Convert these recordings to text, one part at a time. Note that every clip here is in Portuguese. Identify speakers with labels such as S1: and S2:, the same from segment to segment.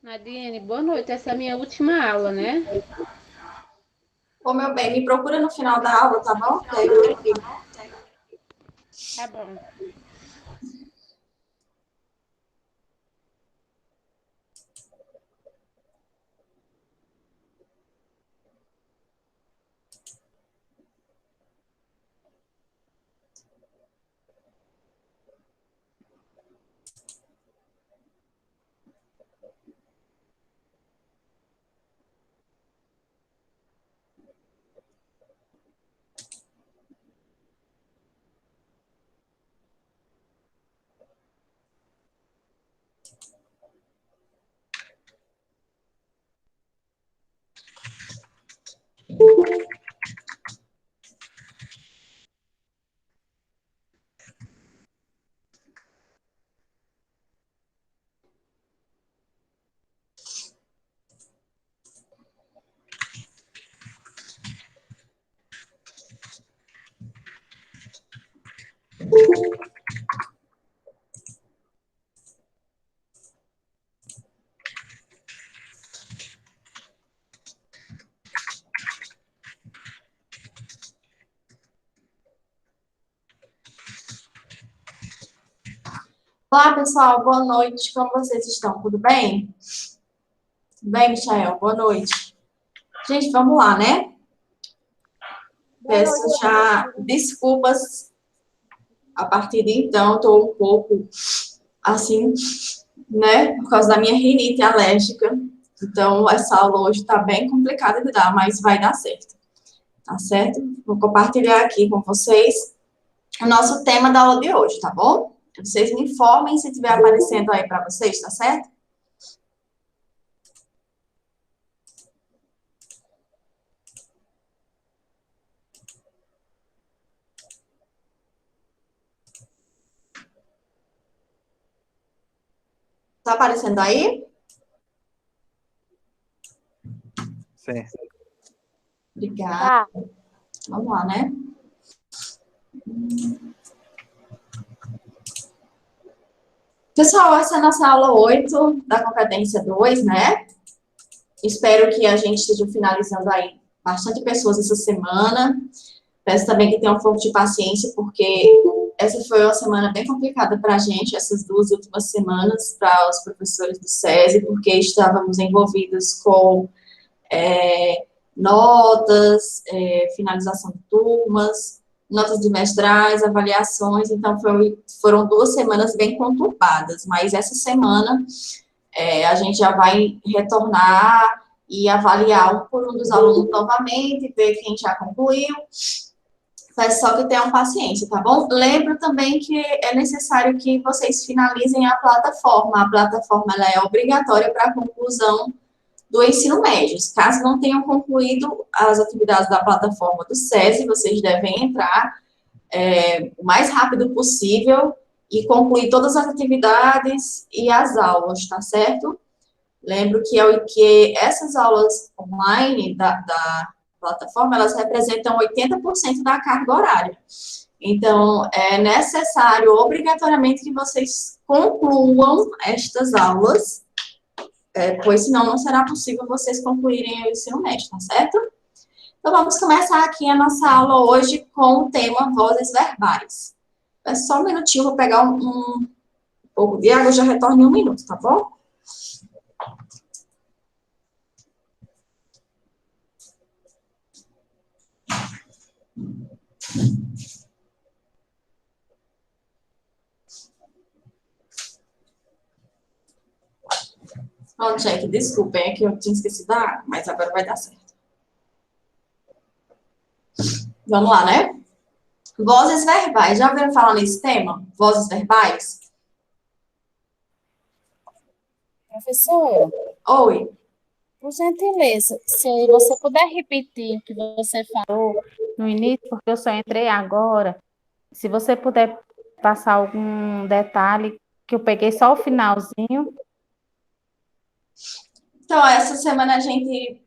S1: Nadiane, boa noite. Essa é a minha última aula, né?
S2: Ô, meu bem, me procura no final da aula, tá bom? Que aí eu fico.
S1: Tá bom.
S2: Olá, pessoal, boa noite. Como vocês estão? Tudo bem? Tudo bem, Michael? Boa noite. Gente, vamos lá, né? Peço já desculpas a partir de então, estou um pouco assim, né? Por causa da minha rinite alérgica. Então, essa aula hoje está bem complicada de dar, mas vai dar certo. Tá certo? Vou compartilhar aqui com vocês o nosso tema da aula de hoje, tá bom? Vocês me informem se estiver aparecendo aí para vocês, tá certo? Tá aparecendo aí?
S3: Sim.
S2: Obrigada. Vamos lá, né? Pessoal, essa é a nossa aula 8 da competência 2, né? Espero que a gente esteja finalizando aí bastante pessoas essa semana. Peço também que tenham um pouco de paciência, porque essa foi uma semana bem complicada para a gente, essas 2 últimas semanas, para os professores do SESI, porque estávamos envolvidos com notas, finalização de turmas, notas de mestrais, avaliações, então foram 2 semanas bem conturbadas, mas essa semana a gente já vai retornar e avaliar um por um dos alunos novamente, ver quem já concluiu, mas só que tenham paciência, tá bom? Lembro também que é necessário que vocês finalizem a plataforma ela é obrigatória para a conclusão do ensino médio. Caso não tenham concluído as atividades da plataforma do SESI, vocês devem entrar o mais rápido possível e concluir todas as atividades e as aulas, tá certo? Lembro que essas aulas online da plataforma, elas representam 80% da carga horária. Então, é necessário, obrigatoriamente, que vocês concluam estas aulas, pois senão não será possível vocês concluírem o ensino médio, tá certo? Então, vamos começar aqui a nossa aula hoje com o tema vozes verbais. É só um minutinho, vou pegar um pouco de água, já retorno em 1 minuto, tá bom? Ó, check, desculpem, é que eu tinha esquecido da água, mas agora vai dar certo. Vamos lá, né? Vozes verbais. Já ouviram falar nesse tema? Vozes verbais?
S4: Professora,
S2: Oi.
S4: por gentileza, se você puder repetir o que você falou, no início, porque eu só entrei agora. Se você puder passar algum detalhe, que eu peguei só o finalzinho.
S2: Então, essa semana a gente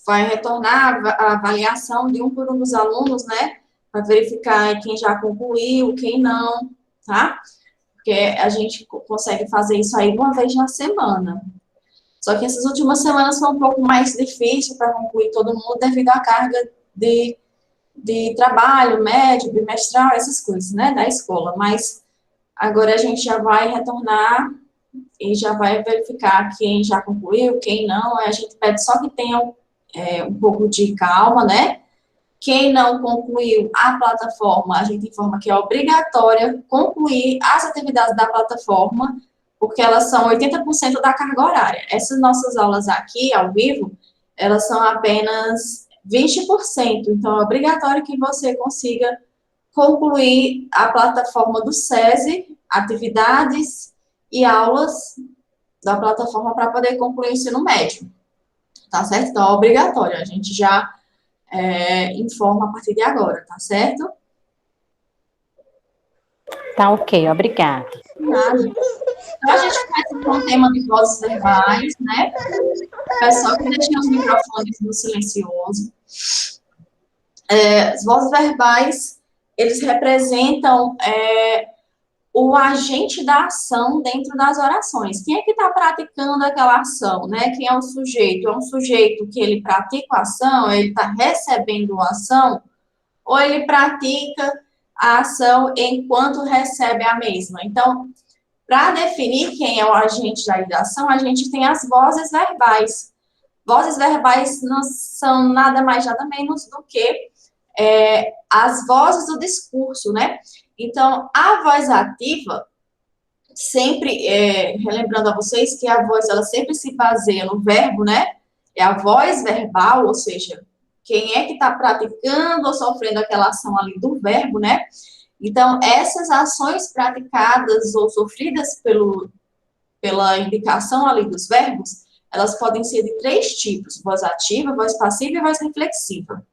S2: vai retornar a avaliação de um por um dos alunos, né? Para verificar quem já concluiu, quem não, tá? Porque a gente consegue fazer isso aí uma vez na semana. Só que essas últimas semanas foi um pouco mais difícil para concluir todo mundo devido à carga de trabalho, médio, bimestral, essas coisas, né, da escola. Mas agora a gente já vai retornar e já vai verificar quem já concluiu, quem não. A gente pede só que tenham um pouco de calma, né? Quem não concluiu a plataforma, a gente informa que é obrigatória concluir as atividades da plataforma, porque elas são 80% da carga horária. Essas nossas aulas aqui, ao vivo, elas são apenas 20%. Então, é obrigatório que você consiga concluir a plataforma do SESI, atividades e aulas da plataforma para poder concluir o ensino médio. Tá certo? Então, é obrigatório. A gente já informa a partir de agora, tá certo?
S4: Tá ok, obrigada.
S2: Nada. Então, a gente começa com o tema de vozes verbais, né? Pessoal que deixem os microfones no silencioso. As vozes verbais, eles representam o agente da ação dentro das orações. Quem é que está praticando aquela ação, né? Quem é o sujeito? É um sujeito que ele pratica a ação, ele está recebendo a ação, ou ele pratica a ação enquanto recebe a mesma. Então, para definir quem é o agente da ação, a gente tem as vozes verbais. Vozes verbais não são nada mais, nada menos do que as vozes do discurso, né? Então, a voz ativa, sempre, relembrando a vocês que a voz, ela sempre se baseia no verbo, né? É a voz verbal, ou seja, quem é que está praticando ou sofrendo aquela ação ali do verbo, né? Então, essas ações praticadas ou sofridas pela indicação ali dos verbos, elas podem ser de 3 tipos: voz ativa, voz passiva e voz reflexiva.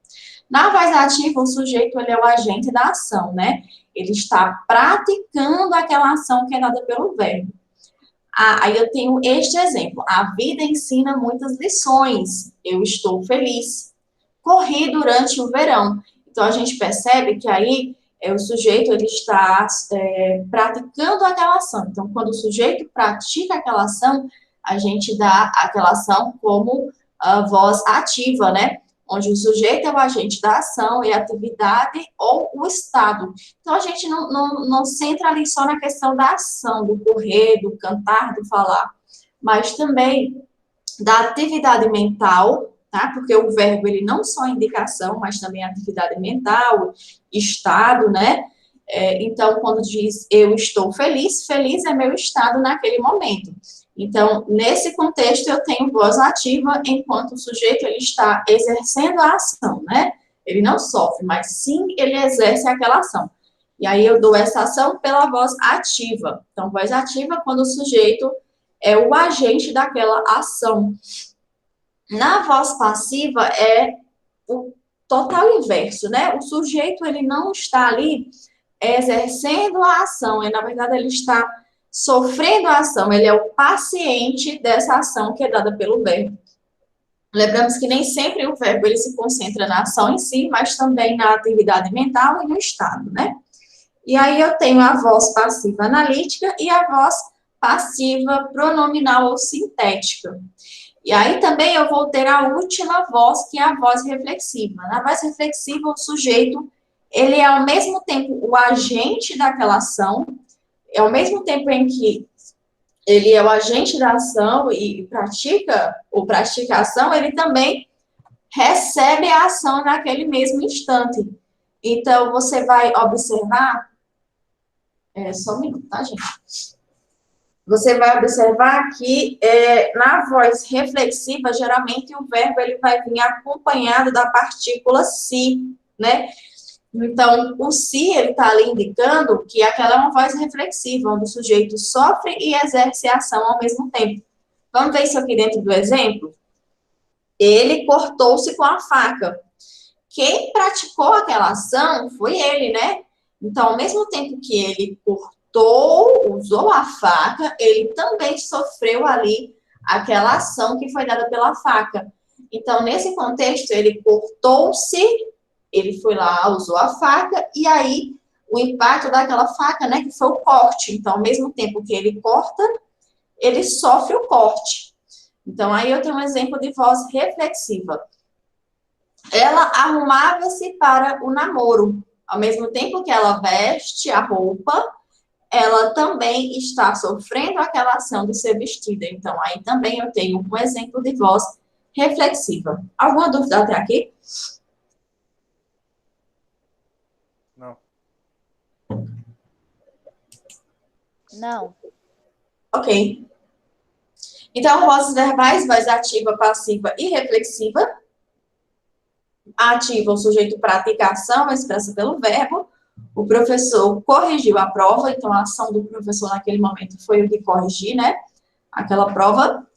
S2: Na voz ativa, o sujeito, ele é o agente da ação, né? Ele está praticando aquela ação que é dada pelo verbo. Aí eu tenho este exemplo: a vida ensina muitas lições, eu estou feliz. Corri durante o verão. Então, a gente percebe que aí o sujeito, ele está praticando aquela ação. Então, quando o sujeito pratica aquela ação, a gente dá aquela ação como a voz ativa, né? Onde o sujeito é o agente da ação e a atividade ou o estado. Então, a gente não centra ali só na questão da ação, do correr, do cantar, do falar, mas também da atividade mental, tá? Porque o verbo, ele não só é indicação, mas também atividade mental, estado, né? Então, quando diz eu estou feliz, feliz é meu estado naquele momento. Então, nesse contexto, eu tenho voz ativa, enquanto o sujeito, ele está exercendo a ação, né? Ele não sofre, mas sim ele exerce aquela ação. E aí, eu dou essa ação pela voz ativa. Então, voz ativa, quando o sujeito é o agente daquela ação. Na voz passiva, é o total inverso, né? O sujeito, ele não está ali exercendo a ação, e, na verdade, ele está sofrendo a ação, ele é o paciente dessa ação que é dada pelo verbo. Lembramos que nem sempre o verbo ele se concentra na ação em si, mas também na atividade mental e no estado, né? E aí eu tenho a voz passiva analítica e a voz passiva pronominal ou sintética. E aí também eu vou ter a última voz, que é a voz reflexiva. Na voz reflexiva, o sujeito, ele é ao mesmo tempo o agente daquela ação, ao mesmo tempo em que ele é o agente da ação e pratica a ação, ele também recebe a ação naquele mesmo instante. Então, você vai observar... só um minuto, tá, gente? Você vai observar que na voz reflexiva, geralmente o verbo ele vai vir acompanhado da partícula se, né? Então, o se, ele está ali indicando que aquela é uma voz reflexiva, onde o sujeito sofre e exerce a ação ao mesmo tempo. Vamos ver isso aqui dentro do exemplo? Ele cortou-se com a faca. quem praticou aquela ação foi ele, né? Então, ao mesmo tempo que ele cortou, usou a faca, ele também sofreu ali aquela ação que foi dada pela faca. Então, nesse contexto, ele cortou-se, ele foi lá, usou a faca, e aí o impacto daquela faca, né, que foi o corte. Então, ao mesmo tempo que ele corta, ele sofre o corte. Então, aí eu tenho um exemplo de voz reflexiva. Ela arrumava-se para o namoro. Ao mesmo tempo que ela veste a roupa, ela também está sofrendo aquela ação de ser vestida. Então, aí também eu tenho um exemplo de voz reflexiva. Alguma dúvida até aqui?
S3: Não.
S4: Não.
S2: Ok. Então, vozes verbais, voz ativa, passiva e reflexiva. Ativa, o sujeito pratica a ação, expressa pelo verbo. O professor corrigiu a prova, então a ação do professor naquele momento foi o de corrigir, né? Aquela prova.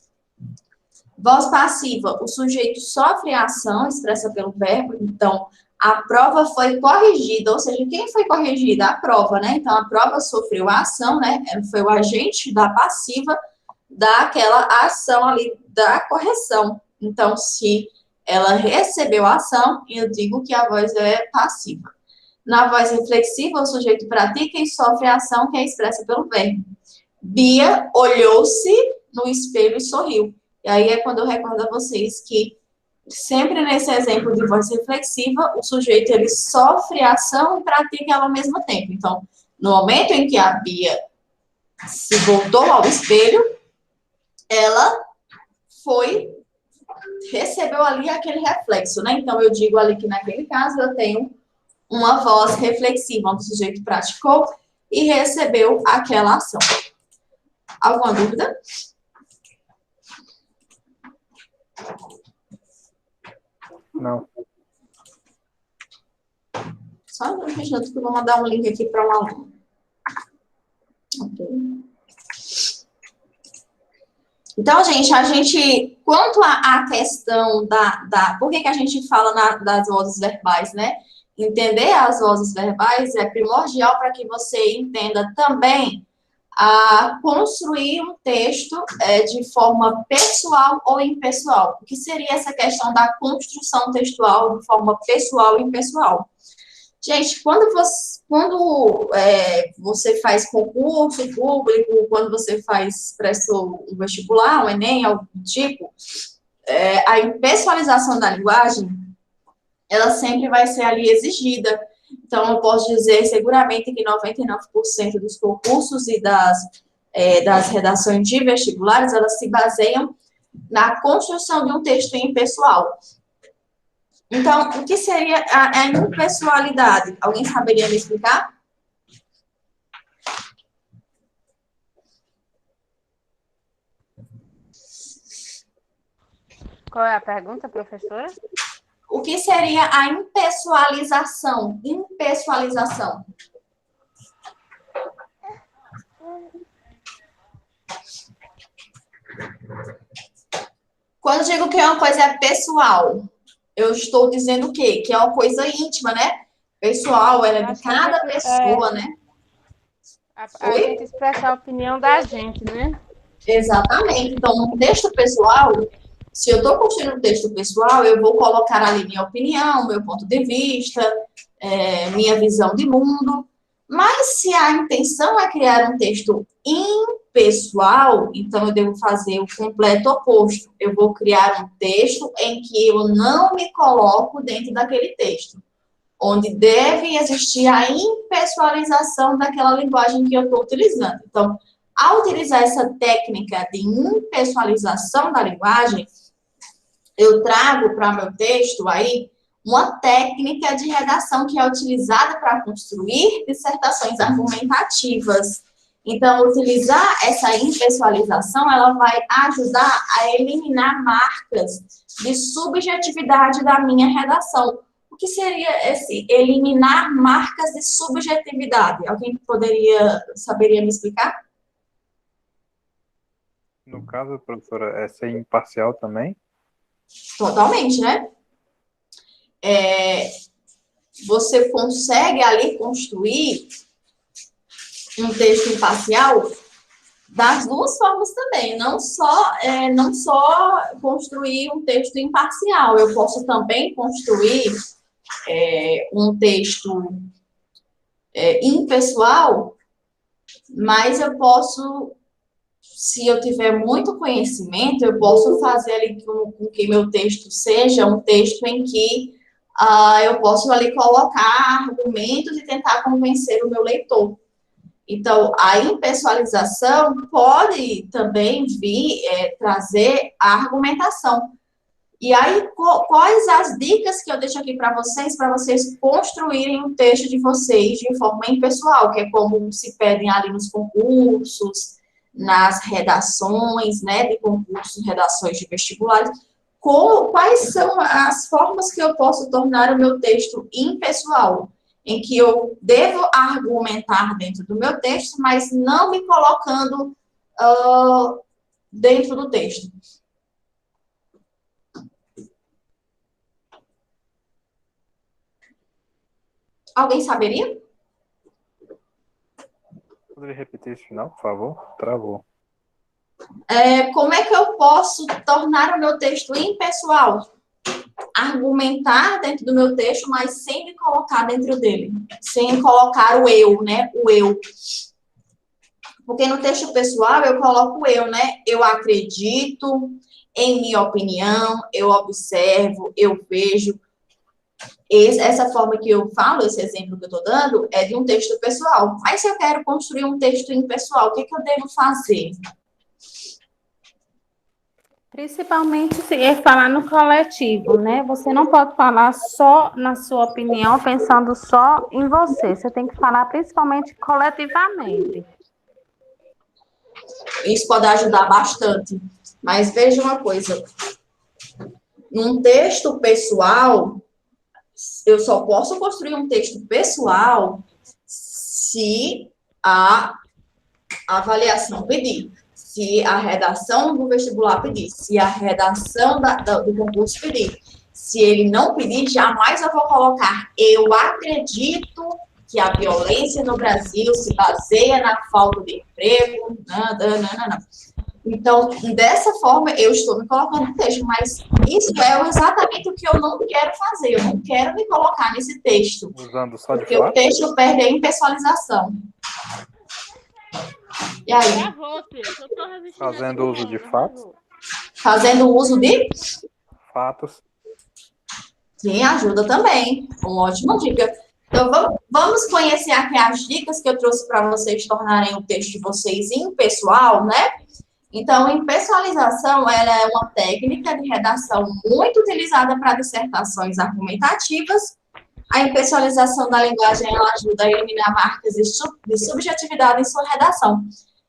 S2: Voz passiva, o sujeito sofre a ação, expressa pelo verbo, então a prova foi corrigida, ou seja, quem foi corrigida? A prova, né? Então a prova sofreu a ação, né? Foi o agente da passiva daquela ação ali da correção. Então, se ela recebeu a ação, eu digo que a voz é passiva. Na voz reflexiva, o sujeito pratica e sofre a ação que é expressa pelo verbo. Bia olhou-se no espelho e sorriu. E aí é quando eu recordo a vocês que sempre nesse exemplo de voz reflexiva, o sujeito ele sofre a ação e pratica ela ao mesmo tempo. Então, no momento em que a Bia se voltou ao espelho, ela recebeu ali aquele reflexo, né? Então, eu digo ali que naquele caso eu tenho uma voz reflexiva, onde o sujeito praticou e recebeu aquela ação. Alguma dúvida?
S3: Não.
S2: Só um minuto que eu vou mandar um link aqui para um aluno. Ok. Então, gente, quanto à questão por que a gente fala das vozes verbais, né? Entender as vozes verbais é primordial para que você entenda também a construir um texto de forma pessoal ou impessoal. O que seria essa questão da construção textual de forma pessoal e impessoal? Gente, quando você faz concurso público, quando você presta um vestibular, um Enem, algo do tipo, a impessoalização da linguagem, ela sempre vai ser ali exigida. Então, eu posso dizer seguramente que 99% dos concursos e das redações de vestibulares, elas se baseiam na construção de um texto impessoal. Então, o que seria a impessoalidade? Alguém saberia me explicar?
S1: Qual é a pergunta, professora?
S2: O que seria a impessoalização? Impessoalização. Quando eu digo que uma coisa é pessoal, eu estou dizendo o quê? Que é uma coisa íntima, né? Pessoal, ela é de cada pessoa, né?
S1: A gente expressar a opinião da gente, né?
S2: Exatamente. Então, no texto pessoal, se eu estou construindo um texto pessoal, eu vou colocar ali minha opinião, meu ponto de vista, minha visão de mundo. Mas se a intenção é criar um texto impessoal, então eu devo fazer o completo oposto. Eu vou criar um texto em que eu não me coloco dentro daquele texto, onde deve existir a impessoalização daquela linguagem que eu estou utilizando. Então, ao utilizar essa técnica de impessoalização da linguagem, eu trago para meu texto aí uma técnica de redação que é utilizada para construir dissertações argumentativas. Então, utilizar essa impessoalização, ela vai ajudar a eliminar marcas de subjetividade da minha redação. O que seria esse eliminar marcas de subjetividade? Alguém saberia me explicar?
S3: No caso, professora, é ser imparcial também?
S2: Totalmente, né? você consegue ali construir um texto imparcial das duas formas também, não só construir um texto imparcial, eu posso também construir um texto impessoal, mas eu posso, se eu tiver muito conhecimento, eu posso fazer ali com que meu texto seja um texto em que eu posso ali colocar argumentos e tentar convencer o meu leitor. Então, a impessoalização pode também vir trazer a argumentação. E aí, quais as dicas que eu deixo aqui para vocês construírem o texto de vocês de forma impessoal, que é como se pedem ali nos concursos, nas redações, né, de concursos, redações de vestibulares. Quais são as formas que eu posso tornar o meu texto impessoal? Em que eu devo argumentar dentro do meu texto, mas não me colocando dentro do texto. Alguém saberia?
S3: Poderia repetir esse final, por favor? Travou.
S2: Como é que eu posso tornar o meu texto impessoal? Argumentar dentro do meu texto, mas sem me colocar dentro dele. Sem colocar o eu, né? O eu. Porque no texto pessoal eu coloco o eu, né? Eu acredito, em minha opinião, eu observo, eu vejo. Essa forma que eu falo, esse exemplo que eu estou dando, é de um texto pessoal. Mas se eu quero construir um texto impessoal, o que eu devo fazer?
S4: Principalmente se falar no coletivo, né? Você não pode falar só na sua opinião, pensando só em você. Você tem que falar principalmente coletivamente.
S2: Isso pode ajudar bastante. Mas veja uma coisa. Num texto pessoal, eu só posso construir um texto pessoal se a avaliação pedir. Se a redação do vestibular pedir, se a redação do concurso pedir. Se ele não pedir, jamais eu vou colocar eu acredito que a violência no Brasil se baseia na falta de emprego. Não. Então, dessa forma, eu estou me colocando no texto, mas isso é exatamente o que eu não quero fazer. Eu não quero me colocar nesse texto.
S3: Usando só de
S2: porque o texto perde a impessoalização. E aí?
S3: Fazendo uso de fatos?
S2: Fazendo uso de?
S3: Fatos.
S2: Sim, ajuda também. Uma ótima dica. Então, vamos conhecer aqui as dicas que eu trouxe para vocês tornarem o texto de vocês impessoal, né? Então, impessoalização, ela é uma técnica de redação muito utilizada para dissertações argumentativas. A impessoalização da linguagem, ela ajuda a eliminar marcas de subjetividade em sua redação.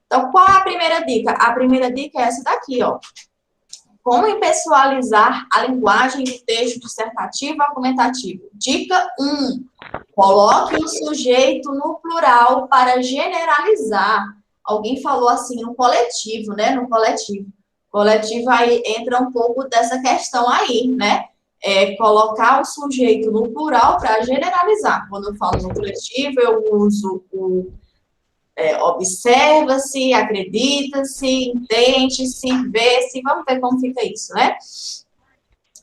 S2: Então, qual é a primeira dica? A primeira dica é essa daqui, ó. Como impessoalizar a linguagem do texto dissertativo argumentativo? Dica 1. Coloque o sujeito no plural para generalizar. Alguém falou assim, no coletivo, né? No coletivo. Coletivo aí entra um pouco dessa questão aí, né? Colocar o sujeito no plural para generalizar. Quando eu falo no coletivo, eu uso o observa-se, acredita-se, entende-se, vê-se. Vamos ver como fica isso, né?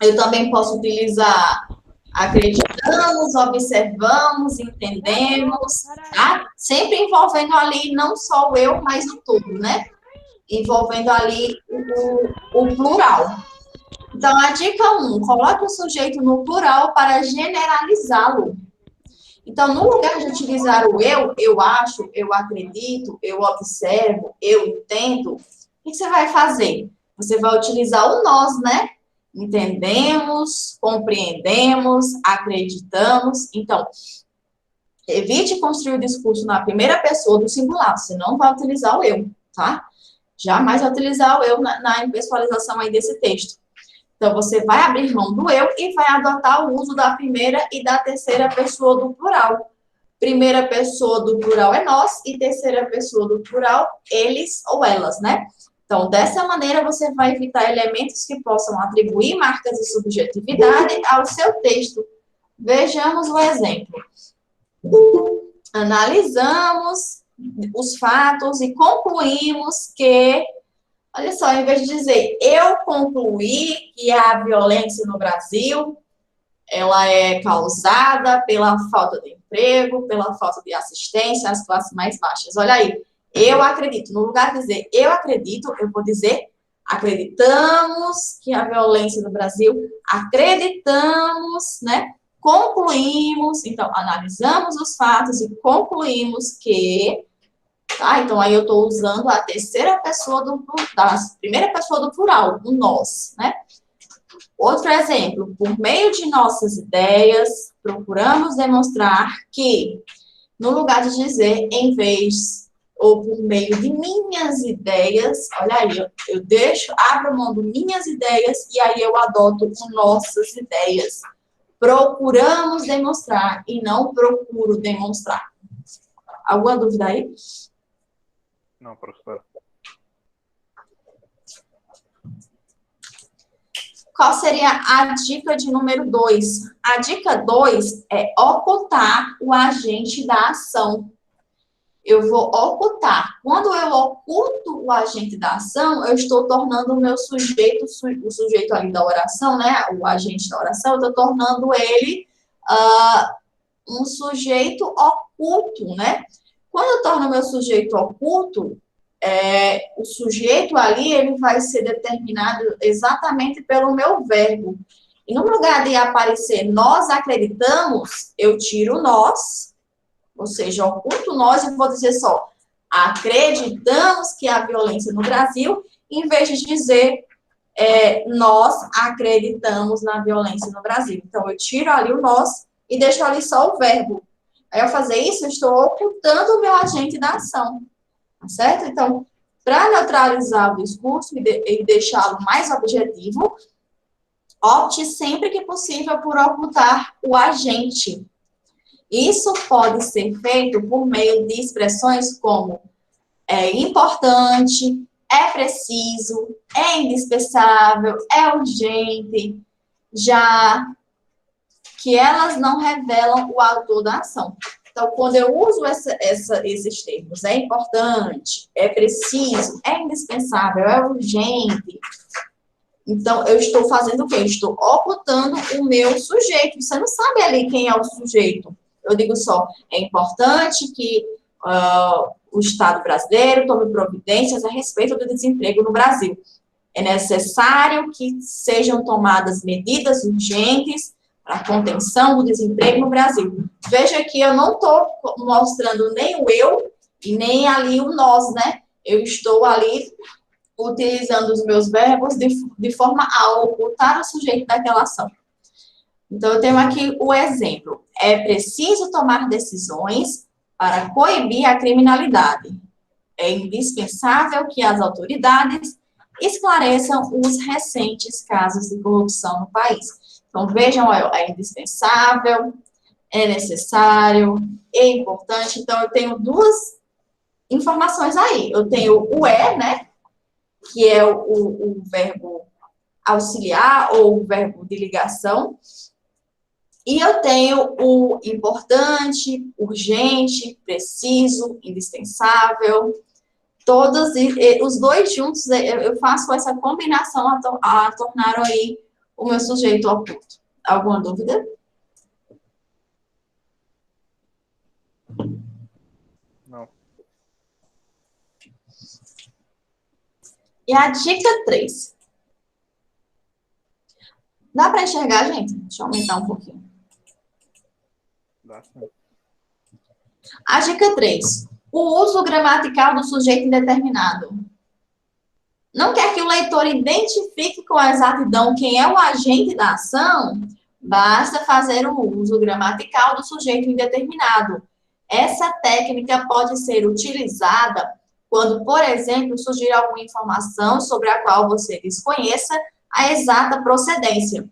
S2: Eu também posso utilizar acreditamos, observamos, entendemos, tá? Sempre envolvendo ali não só o eu, mas o todo, né? Envolvendo ali o plural. Então, a dica 1, coloque o sujeito no plural para generalizá-lo. Então, no lugar de utilizar o eu acho, eu acredito, eu observo, eu entendo, o que você vai fazer? Você vai utilizar o nós, né? Entendemos, compreendemos, acreditamos. Então, evite construir o discurso na primeira pessoa do singular. Você não vai utilizar o eu, tá? Jamais vai utilizar o eu na impessoalização aí desse texto. Então, você vai abrir mão do eu e vai adotar o uso da primeira e da terceira pessoa do plural. Primeira pessoa do plural é nós e terceira pessoa do plural, eles ou elas, né? Então, dessa maneira, você vai evitar elementos que possam atribuir marcas de subjetividade ao seu texto, Vejamos o exemplo. Analisamos os fatos e concluímos que, olha só, em vez de dizer eu concluí que a violência no Brasil ela é causada pela falta de emprego, pela falta de assistência às classes mais baixas. Olha aí, eu acredito. No lugar de dizer eu acredito, eu vou dizer acreditamos que a violência no Brasil, acreditamos, né? Concluímos, então, analisamos os fatos e concluímos que, tá? Então, aí eu estou usando a terceira pessoa da primeira pessoa do plural, o nós, né? Outro exemplo, por meio de nossas ideias, procuramos demonstrar que, no lugar de dizer, em vez, ou por meio de minhas ideias, olha aí, eu abro mão de minhas ideias e aí eu adoto o nossas ideias. Procuramos demonstrar e não procuro demonstrar. Alguma dúvida aí?
S3: Não, professora.
S2: Qual seria a dica de número 2? A dica 2 é ocultar o agente da ação. Eu vou ocultar. Quando eu oculto o agente da ação, eu estou tornando o meu sujeito, o sujeito ali da oração, né? O agente da oração, eu estou tornando ele um sujeito oculto, né? Quando eu torno o meu sujeito oculto, o sujeito ali, ele vai ser determinado exatamente pelo meu verbo. E no lugar de aparecer nós acreditamos, eu tiro nós, ou seja, oculto nós e vou dizer só, acreditamos que há violência no Brasil, em vez de dizer nós acreditamos na violência no Brasil. Então, eu tiro ali o nós e deixo ali só o verbo. Aí, ao fazer isso, eu estou ocultando o meu agente da ação. Tá certo? Então, para neutralizar o discurso e deixá-lo mais objetivo, opte sempre que possível por ocultar o agente. Isso pode ser feito por meio de expressões como é importante, é preciso, é indispensável, é urgente, já que elas não revelam o autor da ação. Então, quando eu uso esses termos, é importante, é preciso, é indispensável, é urgente, então, eu estou fazendo o quê? Eu estou ocultando o meu sujeito. Você não sabe ali quem é o sujeito. Eu digo só, é importante que o Estado brasileiro tome providências a respeito do desemprego no Brasil. É necessário que sejam tomadas medidas urgentes para a contenção do desemprego no Brasil. Veja que eu não estou mostrando nem o eu e nem ali o nós, né? Eu estou ali utilizando os meus verbos de forma a ocultar o sujeito daquela ação. Então, eu tenho aqui o exemplo. É preciso tomar decisões para coibir a criminalidade. É indispensável que as autoridades esclareçam os recentes casos de corrupção no país. Então, vejam, é indispensável, é necessário, é importante. Então, eu tenho duas informações aí. Eu tenho o né? Que é o verbo auxiliar ou o verbo de ligação. E eu tenho o importante, urgente, preciso, indispensável. Todos os dois juntos, eu faço essa combinação a tornar aí o meu sujeito oculto. Alguma dúvida?
S3: Não.
S2: E a dica 3. Dá para enxergar, gente? Deixa eu aumentar um pouquinho.
S3: Dá sim.
S2: A dica 3. O uso gramatical do sujeito indeterminado. Não quer que o leitor identifique com exatidão quem é o agente da ação? Basta fazer o uso gramatical do sujeito indeterminado. Essa técnica pode ser utilizada quando, por exemplo, surgir alguma informação sobre a qual você desconheça a exata procedência.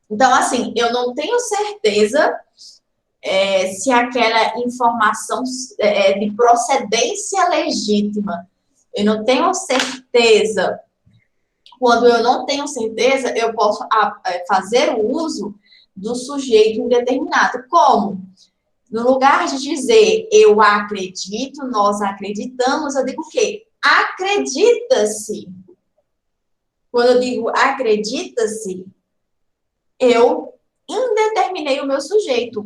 S2: Então, assim, eu não tenho certeza se aquela informação é de procedência legítima. Eu não tenho certeza. Quando eu não tenho certeza, eu posso fazer o uso do sujeito indeterminado. Como? No lugar de dizer eu acredito, nós acreditamos, eu digo o quê? Acredita-se. Quando eu digo acredita-se, eu indeterminei o meu sujeito.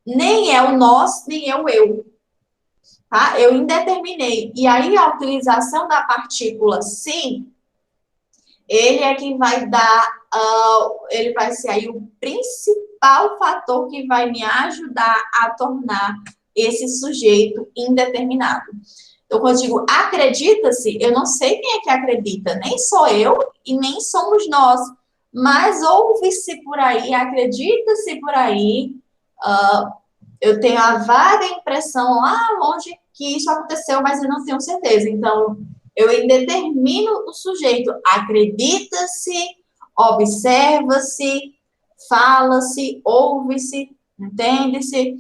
S2: Nem é o nós, nem é o eu. Tá? Eu indeterminei. E aí, a utilização da partícula sim, ele é que vai dar, ele vai ser aí o principal fator que vai me ajudar a tornar esse sujeito indeterminado. Então, quando eu digo acredita-se, eu não sei quem é que acredita, nem sou eu e nem somos nós, mas ouve-se por aí, acredita-se por aí, eu tenho a vaga impressão lá longe que isso aconteceu, mas eu não tenho certeza. Então, eu indetermino o sujeito. Acredita-se, observa-se, fala-se, ouve-se, entende-se.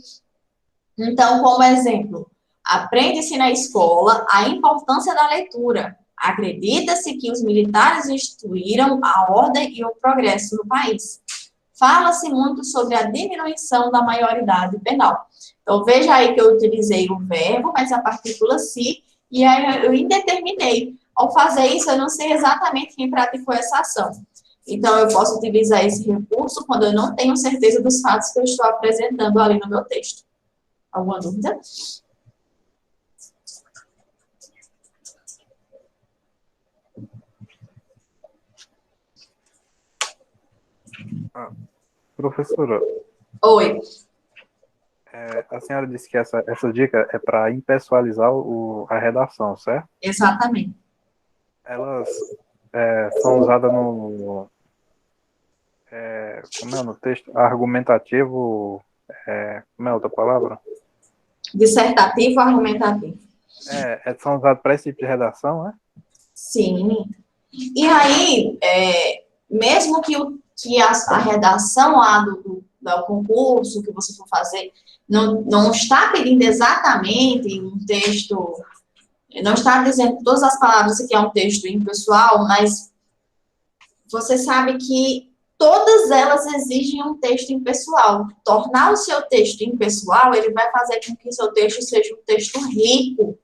S2: Então, como exemplo, aprende-se na escola a importância da leitura. Acredita-se que os militares instituíram a ordem e o progresso no país. Fala-se muito sobre a diminuição da maioridade penal. Então, veja aí que eu utilizei o verbo, mas a partícula se, e aí eu indeterminei. Ao fazer isso, eu não sei exatamente quem praticou essa ação. Então, eu posso utilizar esse recurso quando eu não tenho certeza dos fatos que eu estou apresentando ali no meu texto. Alguma dúvida?
S3: Professora,
S2: Oi.
S3: a senhora disse que essa dica é para impessoalizar a redação, certo?
S2: Exatamente.
S3: Elas são usadas como é no texto? Argumentativo, como é a outra palavra?
S2: Dissertativo, argumentativo.
S3: São usadas para esse tipo de redação, né?
S2: Sim. E aí, mesmo que a redação lá do concurso que você for fazer não está pedindo exatamente um texto, não está dizendo todas as palavras que é um texto impessoal, mas você sabe que todas elas exigem um texto impessoal. Tornar o seu texto impessoal, ele vai fazer com que o seu texto seja um texto rico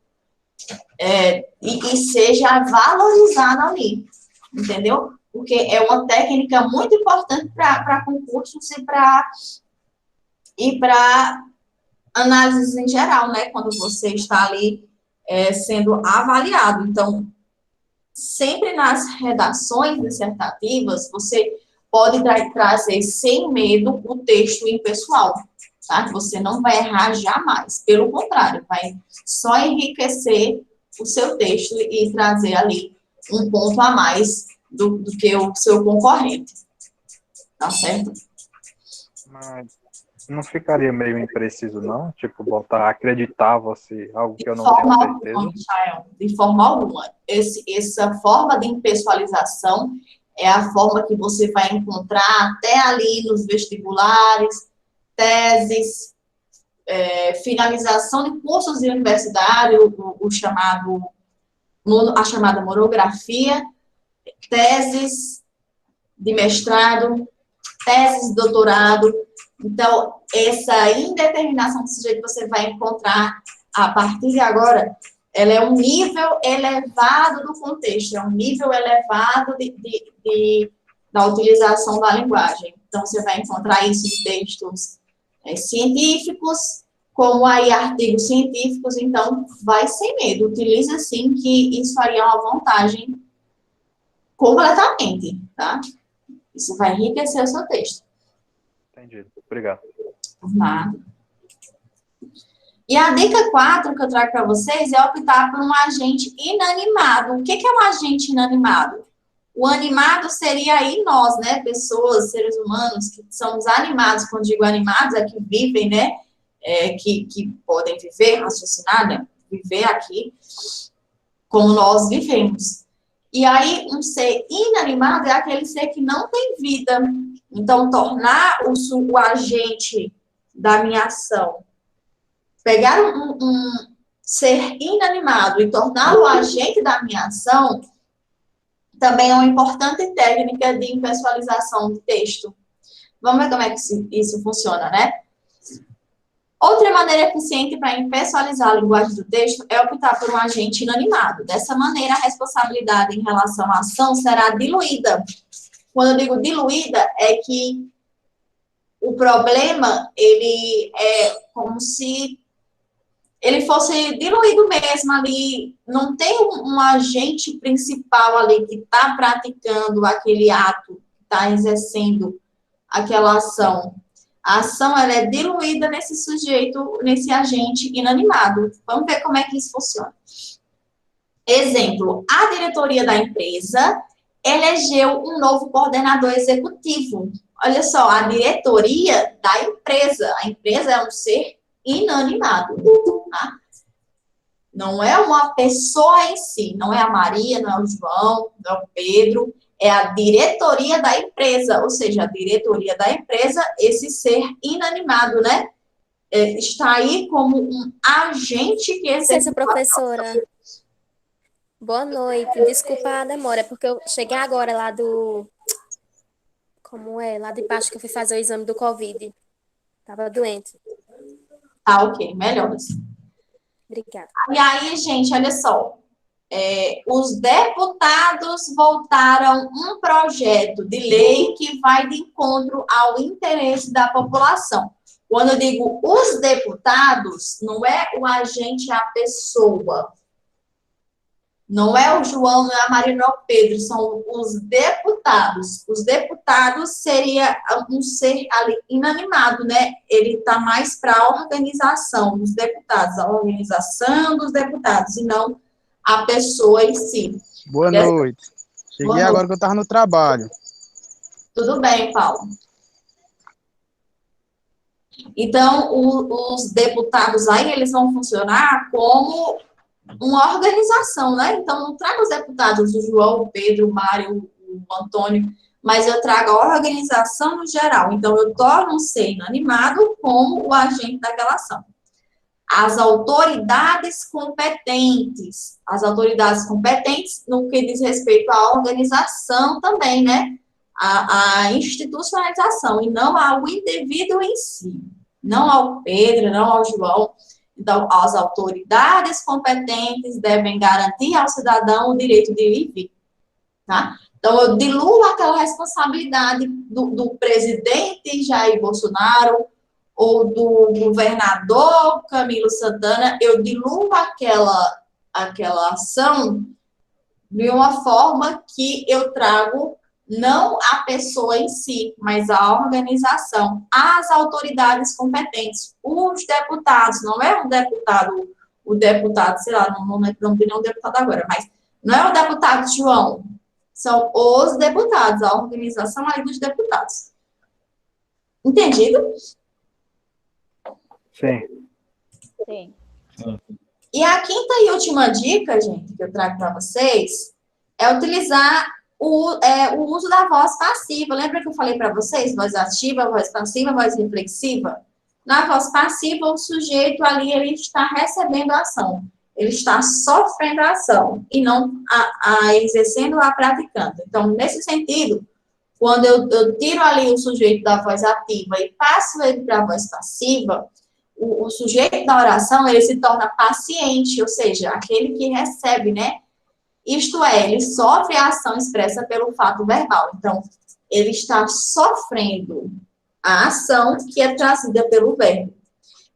S2: e seja valorizado ali, entendeu? Porque é uma técnica muito importante para concursos e para análises em geral, né? Quando você está ali sendo avaliado. Então, sempre nas redações dissertativas, você pode trazer sem medo o texto impessoal, tá? Você não vai errar jamais. Pelo contrário, vai só enriquecer o seu texto e trazer ali um ponto a mais do que o seu concorrente. Tá certo?
S3: Mas não ficaria meio impreciso, não? Tipo, botar acreditava-se, algo que eu não tenho certeza.
S2: Alguma, Michael, de forma alguma. Essa forma de impessoalização é a forma que você vai encontrar até ali nos vestibulares, teses, finalização de cursos de universidade, a chamada monografia, teses de mestrado, teses de doutorado. Então, essa indeterminação do sujeito você vai encontrar a partir de agora, ela é um nível elevado do contexto, é um nível elevado da utilização da linguagem. Então, você vai encontrar isso em textos científicos, como aí artigos científicos, então, vai sem medo, utiliza sim, que isso aí é uma vantagem completamente, tá? Isso vai enriquecer o seu texto.
S3: Entendido. Obrigado.
S2: Por nada. E a dica 4 que eu trago para vocês é optar por um agente inanimado. O que é um agente inanimado? O animado seria aí nós, né? Pessoas, seres humanos, que somos animados. Quando digo animados, é que vivem, né? Que podem viver, raciocinar, né? Viver aqui, como nós vivemos. E aí, um ser inanimado é aquele ser que não tem vida. Então, tornar o agente da minha ação, pegar um ser inanimado e torná-lo agente da minha ação, também é uma importante técnica de impessoalização de texto. Vamos ver como é que isso funciona, né? Outra maneira eficiente para impessoalizar a linguagem do texto é optar por um agente inanimado. Dessa maneira, a responsabilidade em relação à ação será diluída. Quando eu digo diluída, é que o problema, ele é como se ele fosse diluído mesmo ali. Não tem um agente principal ali que está praticando aquele ato, que está exercendo aquela ação. A ação, ela é diluída nesse sujeito, nesse agente inanimado. Vamos ver como é que isso funciona. Exemplo, a diretoria da empresa elegeu um novo coordenador executivo. Olha só, a diretoria da empresa. A empresa é um ser inanimado, tá? Não é uma pessoa em si, não é a Maria, não é o João, não é o Pedro, é a diretoria da empresa, ou seja, a diretoria da empresa, esse ser inanimado, né? Está aí como um agente que
S5: Licença, professora. Boa noite. Desculpa a demora, porque eu cheguei agora lá do... Como é? Lá de baixo que eu fui fazer o exame do Covid. Tava doente.
S2: Tá, ok, melhoras.
S5: Obrigada.
S2: E aí, gente, olha só. Os deputados votaram um projeto de lei que vai de encontro ao interesse da população. Quando eu digo os deputados, não é o agente, a pessoa. Não é o João, não é a Maria, não é o Pedro, são os deputados. Os deputados seria um ser ali inanimado, né? Ele está mais para a organização dos deputados, a organização dos deputados, e não a pessoa em si.
S6: Boa noite. Cheguei agora que eu estava no trabalho.
S2: Tudo bem, Paulo. Então, os deputados aí, eles vão funcionar como uma organização, né? Então, não trago os deputados, o João, o Pedro, o Mário, o Antônio, mas eu trago a organização no geral. Então, eu torno um ser inanimado como o agente daquela ação. As autoridades competentes no que diz respeito à organização também, né? A institucionalização, e não ao indivíduo em si. Não ao Pedro, não ao João. Então, as autoridades competentes devem garantir ao cidadão o direito de ir e vir, tá? Então, eu diluo aquela responsabilidade do presidente Jair Bolsonaro ou do governador Camilo Santana, eu diluo aquela ação de uma forma que eu trago não a pessoa em si, mas a organização, as autoridades competentes, os deputados, não é o deputado, sei lá, não tem nenhum deputado agora, mas não é o deputado João, são os deputados, a organização aí dos deputados. Entendido?
S3: Sim.
S4: Sim.
S2: E a quinta e última dica, gente, que eu trago para vocês, é utilizar o uso da voz passiva. Lembra que eu falei para vocês? Voz ativa, voz passiva, voz reflexiva? Na voz passiva, o sujeito ali, ele está recebendo a ação. Ele está sofrendo a ação e não exercendo a praticando. Então, nesse sentido, quando eu tiro ali o sujeito da voz ativa e passo ele para a voz passiva, o sujeito da oração, ele se torna paciente, ou seja, aquele que recebe, né? Isto é, ele sofre a ação expressa pelo fato verbal. Então, ele está sofrendo a ação que é trazida pelo verbo.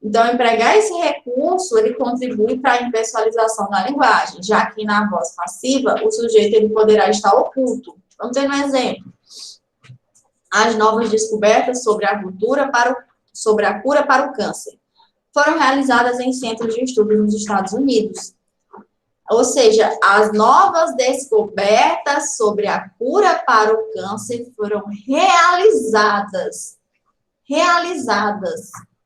S2: Então, empregar esse recurso, ele contribui para a impessoalização da linguagem, já que na voz passiva, o sujeito ele poderá estar oculto. Vamos ter um exemplo. As novas descobertas sobre a cura para o câncer foram realizadas em centros de estudo nos Estados Unidos. Ou seja, as novas descobertas sobre a cura para o câncer foram realizadas.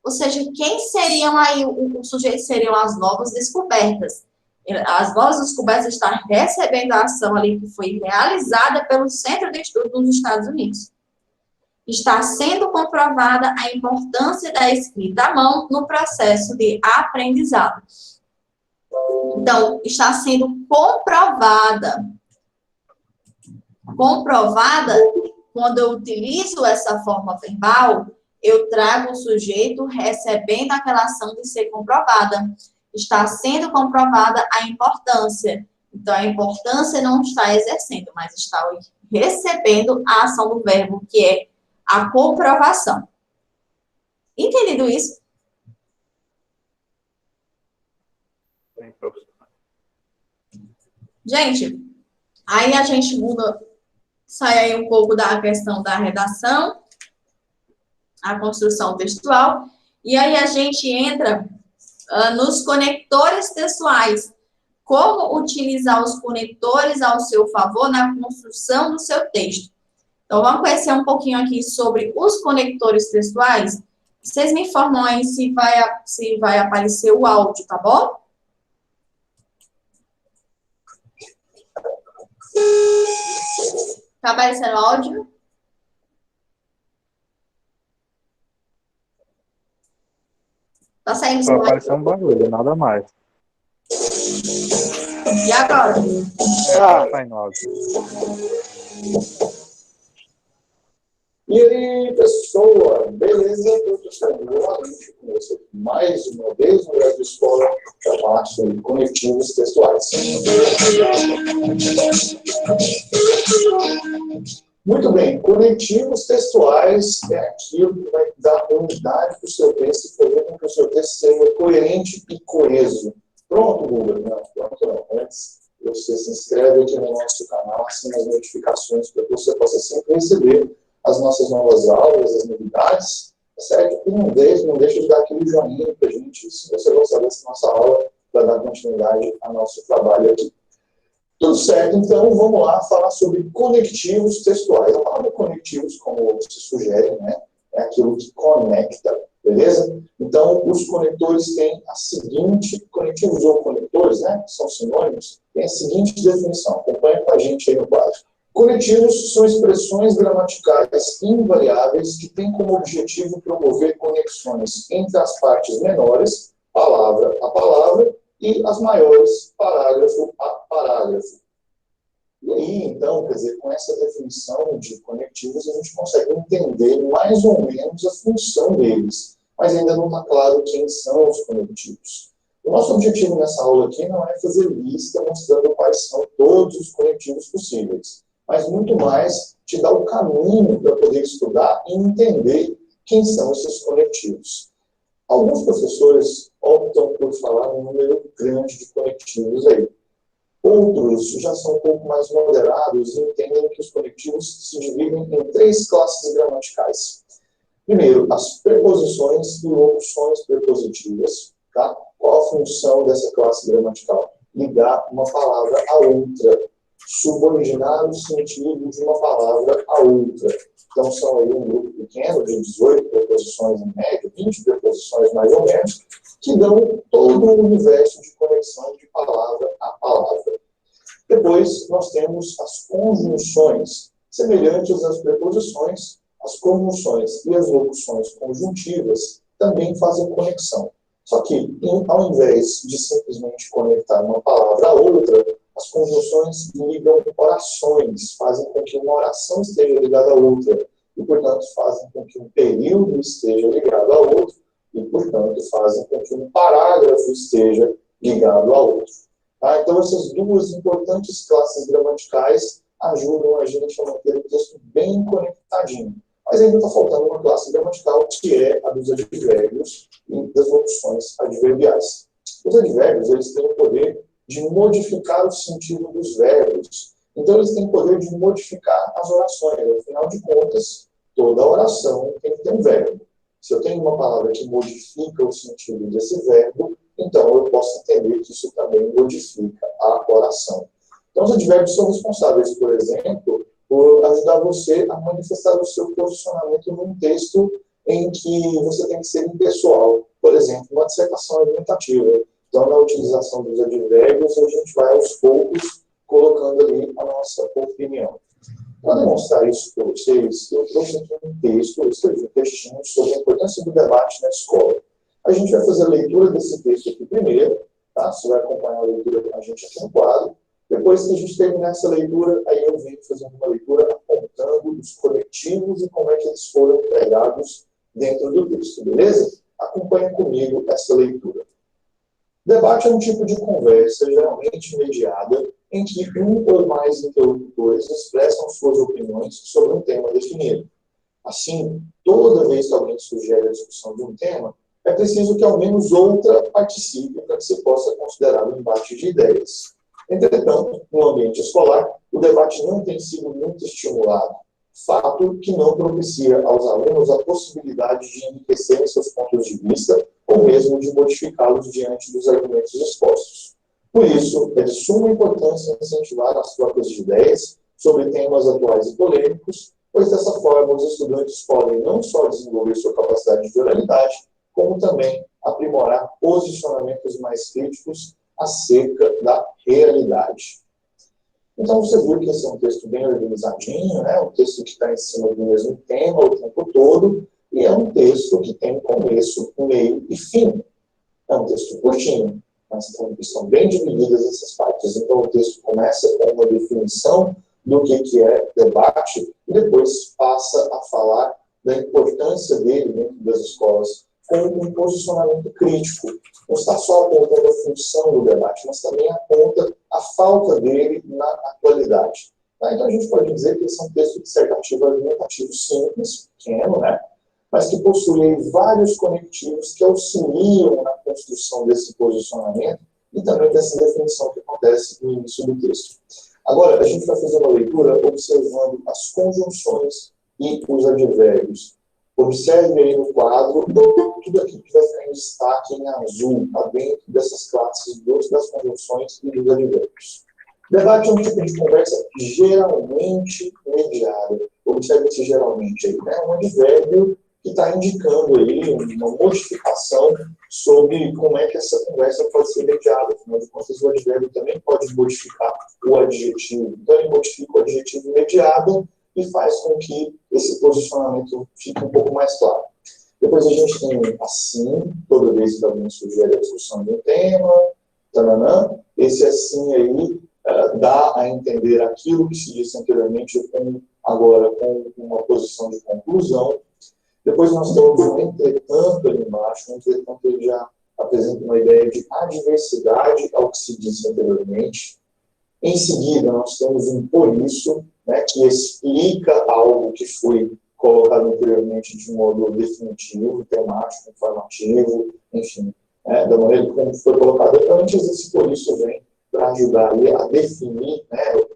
S2: Ou seja, quem seriam aí, o sujeito seriam as novas descobertas. As novas descobertas estão recebendo a ação ali que foi realizada pelo Centro de Estudo nos Estados Unidos. Está sendo comprovada a importância da escrita à mão no processo de aprendizado. Então, está sendo comprovada quando eu utilizo essa forma verbal, eu trago o sujeito recebendo aquela ação de ser comprovada. Está sendo comprovada a importância. Então, a importância não está exercendo, mas está recebendo a ação do verbo, que é a comprovação. Entendido isso?
S3: Sim, professor.
S2: Gente, aí a gente muda, sai aí um pouco da questão da redação, a construção textual, e aí a gente entra nos conectores textuais. Como utilizar os conectores ao seu favor na construção do seu texto. Então, vamos conhecer um pouquinho aqui sobre os conectores textuais. Vocês me informam aí se vai aparecer o áudio, tá bom? Tá aparecendo o áudio? Tá saindo
S3: Só
S2: som aí?
S3: apareceu um barulho, nada mais.
S2: E agora?
S3: Tá saindo áudio.
S7: E aí, pessoal, beleza? Professor, novamente com você mais uma vez no Brasil Escola para falar sobre conectivos textuais. Muito bem, conectivos textuais é aquilo que vai dar unidade para o seu texto e fazer com que o seu texto seja coerente e coeso. Pronto, Google? Não, pronto não. Antes, você se inscreve aqui no nosso canal, assina as notificações para que você possa sempre receber as nossas novas aulas, as novidades, tá certo? E não deixe de dar aquele joinha para a gente, se você gostar dessa nossa aula, para dar continuidade ao nosso trabalho aqui. Tudo certo, então vamos lá falar sobre conectivos textuais. A palavra conectivos, como se sugere, né, é aquilo que conecta, beleza? Então, os conectores têm a seguinte, conectivos ou conectores, né, que são sinônimos, tem a seguinte definição. Acompanha com a gente aí no quadro. Conectivos são expressões gramaticais invariáveis que têm como objetivo promover conexões entre as partes menores, palavra a palavra, e as maiores, parágrafo a parágrafo. E aí, então, quer dizer, com essa definição de conectivos, a gente consegue entender mais ou menos a função deles, mas ainda não está claro quem são os conectivos. O nosso objetivo nessa aula aqui não é fazer lista mostrando quais são todos os conectivos possíveis, mas muito mais te dar o caminho para poder estudar e entender quem são esses conectivos. Alguns professores optam por falar um número grande de conectivos aí. Outros já são um pouco mais moderados e entendem que os conectivos se dividem em 3 classes gramaticais. Primeiro, as preposições e locuções prepositivas. Tá? Qual a função dessa classe gramatical? Ligar uma palavra a outra. Subordinar o sentido de uma palavra a outra. Então, são aí um grupo pequeno de 18 preposições em média, 20 preposições mais ou menos, que dão todo o universo de conexão de palavra a palavra. Depois, nós temos as conjunções, semelhantes às preposições, as conjunções e as locuções conjuntivas também fazem conexão. Só que, ao invés de simplesmente conectar uma palavra a outra, as conjunções ligam orações, fazem com que uma oração esteja ligada a outra, e, portanto, fazem com que um período esteja ligado a outro, e, portanto, fazem com que um parágrafo esteja ligado a outro. Tá? Então, essas duas importantes classes gramaticais ajudam a gente a manter o texto bem conectadinho. Mas ainda está faltando uma classe gramatical, que é a dos advérbios e das locuções adverbiais. Os advérbios, eles têm o poder de modificar o sentido dos verbos. Então, eles têm o poder de modificar as orações. Afinal de contas, toda oração tem que ter um verbo. Se eu tenho uma palavra que modifica o sentido desse verbo, então eu posso entender que isso também modifica a oração. Então, os advérbios são responsáveis, por exemplo, por ajudar você a manifestar o seu posicionamento num texto em que você tem que ser impessoal. Por exemplo, uma dissertação argumentativa. Então, na utilização dos advérbios, a gente vai aos poucos colocando ali a nossa opinião. Para demonstrar isso para vocês, eu trouxe aqui um texto, eu escrevi um textinho sobre a importância do debate na escola. A gente vai fazer a leitura desse texto aqui primeiro, tá? Você vai acompanhar a leitura com a gente aqui no quadro. Depois que a gente terminar essa leitura, aí eu venho fazendo uma leitura apontando explicando os conectivos e como é que eles foram empregados dentro do texto, beleza? Acompanhe comigo essa leitura. Debate é um tipo de conversa, geralmente mediada, em que um ou mais interlocutores expressam suas opiniões sobre um tema definido. Assim, toda vez que alguém sugere a discussão de um tema, é preciso que ao menos outra participe para que se possa considerar um embate de ideias. Entretanto, no ambiente escolar, o debate não tem sido muito estimulado, fato que não propicia aos alunos a possibilidade de enriquecerem seus pontos de vista ou mesmo de modificá-los diante dos argumentos expostos. Por isso, é de suma importância incentivar as trocas de ideias sobre temas atuais e polêmicos, pois dessa forma os estudantes podem não só desenvolver sua capacidade de oralidade, como também aprimorar posicionamentos mais críticos acerca da realidade. Então, você viu que esse é um texto bem organizadinho, né? Um texto que está em cima do mesmo tema o tempo todo, e é um texto que tem começo, meio e fim. É um texto curtinho, mas estão bem divididas essas partes. Então, o texto começa com uma definição do que é debate, e depois passa a falar da importância dele dentro das escolas, com um posicionamento crítico. Não está só apontando a função do debate, mas também aponta a falta dele na atualidade. Tá? Então, a gente pode dizer que esse é um texto dissertativo argumentativo simples, pequeno, né? Mas que possui vários conectivos que auxiliam na construção desse posicionamento e também dessa definição que acontece no início do texto. Agora, a gente vai fazer uma leitura observando as conjunções e os advérbios. Observe aí no quadro tudo aquilo que vai ficar em destaque em azul, tá dentro dessas classes das conjunções e dos advérbios. Debate é um tipo de conversa geralmente mediada. Observe esse geralmente aí, né? Um advérbio que está indicando aí uma modificação sobre como é que essa conversa pode ser mediada. Afinal de contas, o advérbio também pode modificar o adjetivo. Então, ele modifica o adjetivo mediado e faz com que esse posicionamento fique um pouco mais claro. Depois a gente tem assim, toda vez que alguém sugere a discussão de um tema, tananã, esse assim aí dá a entender aquilo que se disse anteriormente, agora com uma posição de conclusão. Depois nós temos um entretanto ali embaixo, entretanto ele já apresenta uma ideia de adversidade ao que se disse anteriormente. Em seguida, nós temos um por isso, né, que explica algo que foi colocado anteriormente de modo definitivo, temático, informativo, enfim, né, da maneira como foi colocado antes. Esse por isso vem para ajudar ali a definir, né,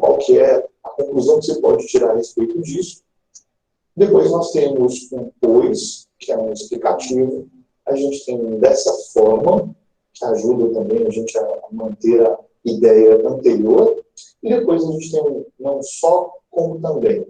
S7: qual que é a conclusão que você pode tirar a respeito disso. Depois nós temos um pois, que é um explicativo. A gente tem dessa forma, que ajuda também a gente a manter a ideia anterior. E depois a gente tem um não só, como também,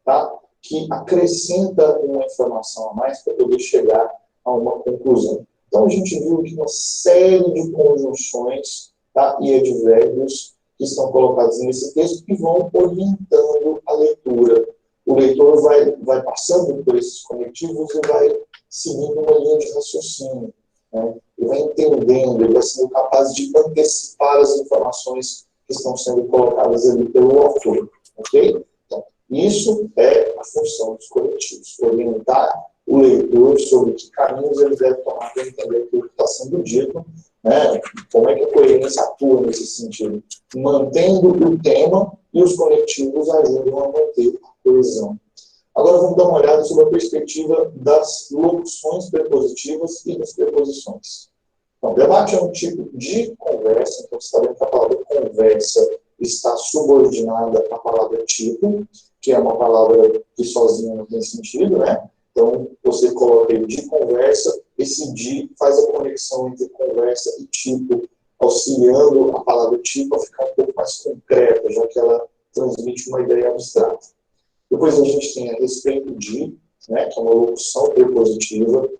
S7: tá? Que acrescenta uma informação a mais para poder chegar a uma conclusão. Então a gente viu aqui uma série de conjunções, tá? E advérbios que estão colocados nesse texto que vão orientando a leitura. O leitor vai passando por esses conectivos e vai seguindo uma linha de raciocínio, né? Ele vai entendendo, ele vai sendo capaz de antecipar as informações que estão sendo colocadas ali pelo autor, ok? Então, isso é a função dos coletivos, orientar o leitor sobre que caminhos ele deve tomar para entender aquilo que está sendo dito, né? Como é que a coerência atua nesse sentido, mantendo o tema, e os conectivos ajudam a manter a coesão. Agora vamos dar uma olhada sobre a perspectiva das locuções prepositivas e das preposições. Então, debate é um tipo de conversa, então você está vendo que a palavra conversa está subordinada à palavra tipo, que é uma palavra que sozinha não tem sentido, né? Então, você coloca aí de conversa, esse de faz a conexão entre conversa e tipo, auxiliando a palavra tipo a ficar um pouco mais concreta, já que ela transmite uma ideia abstrata. Depois a gente tem a respeito de, né, que é uma locução prepositiva,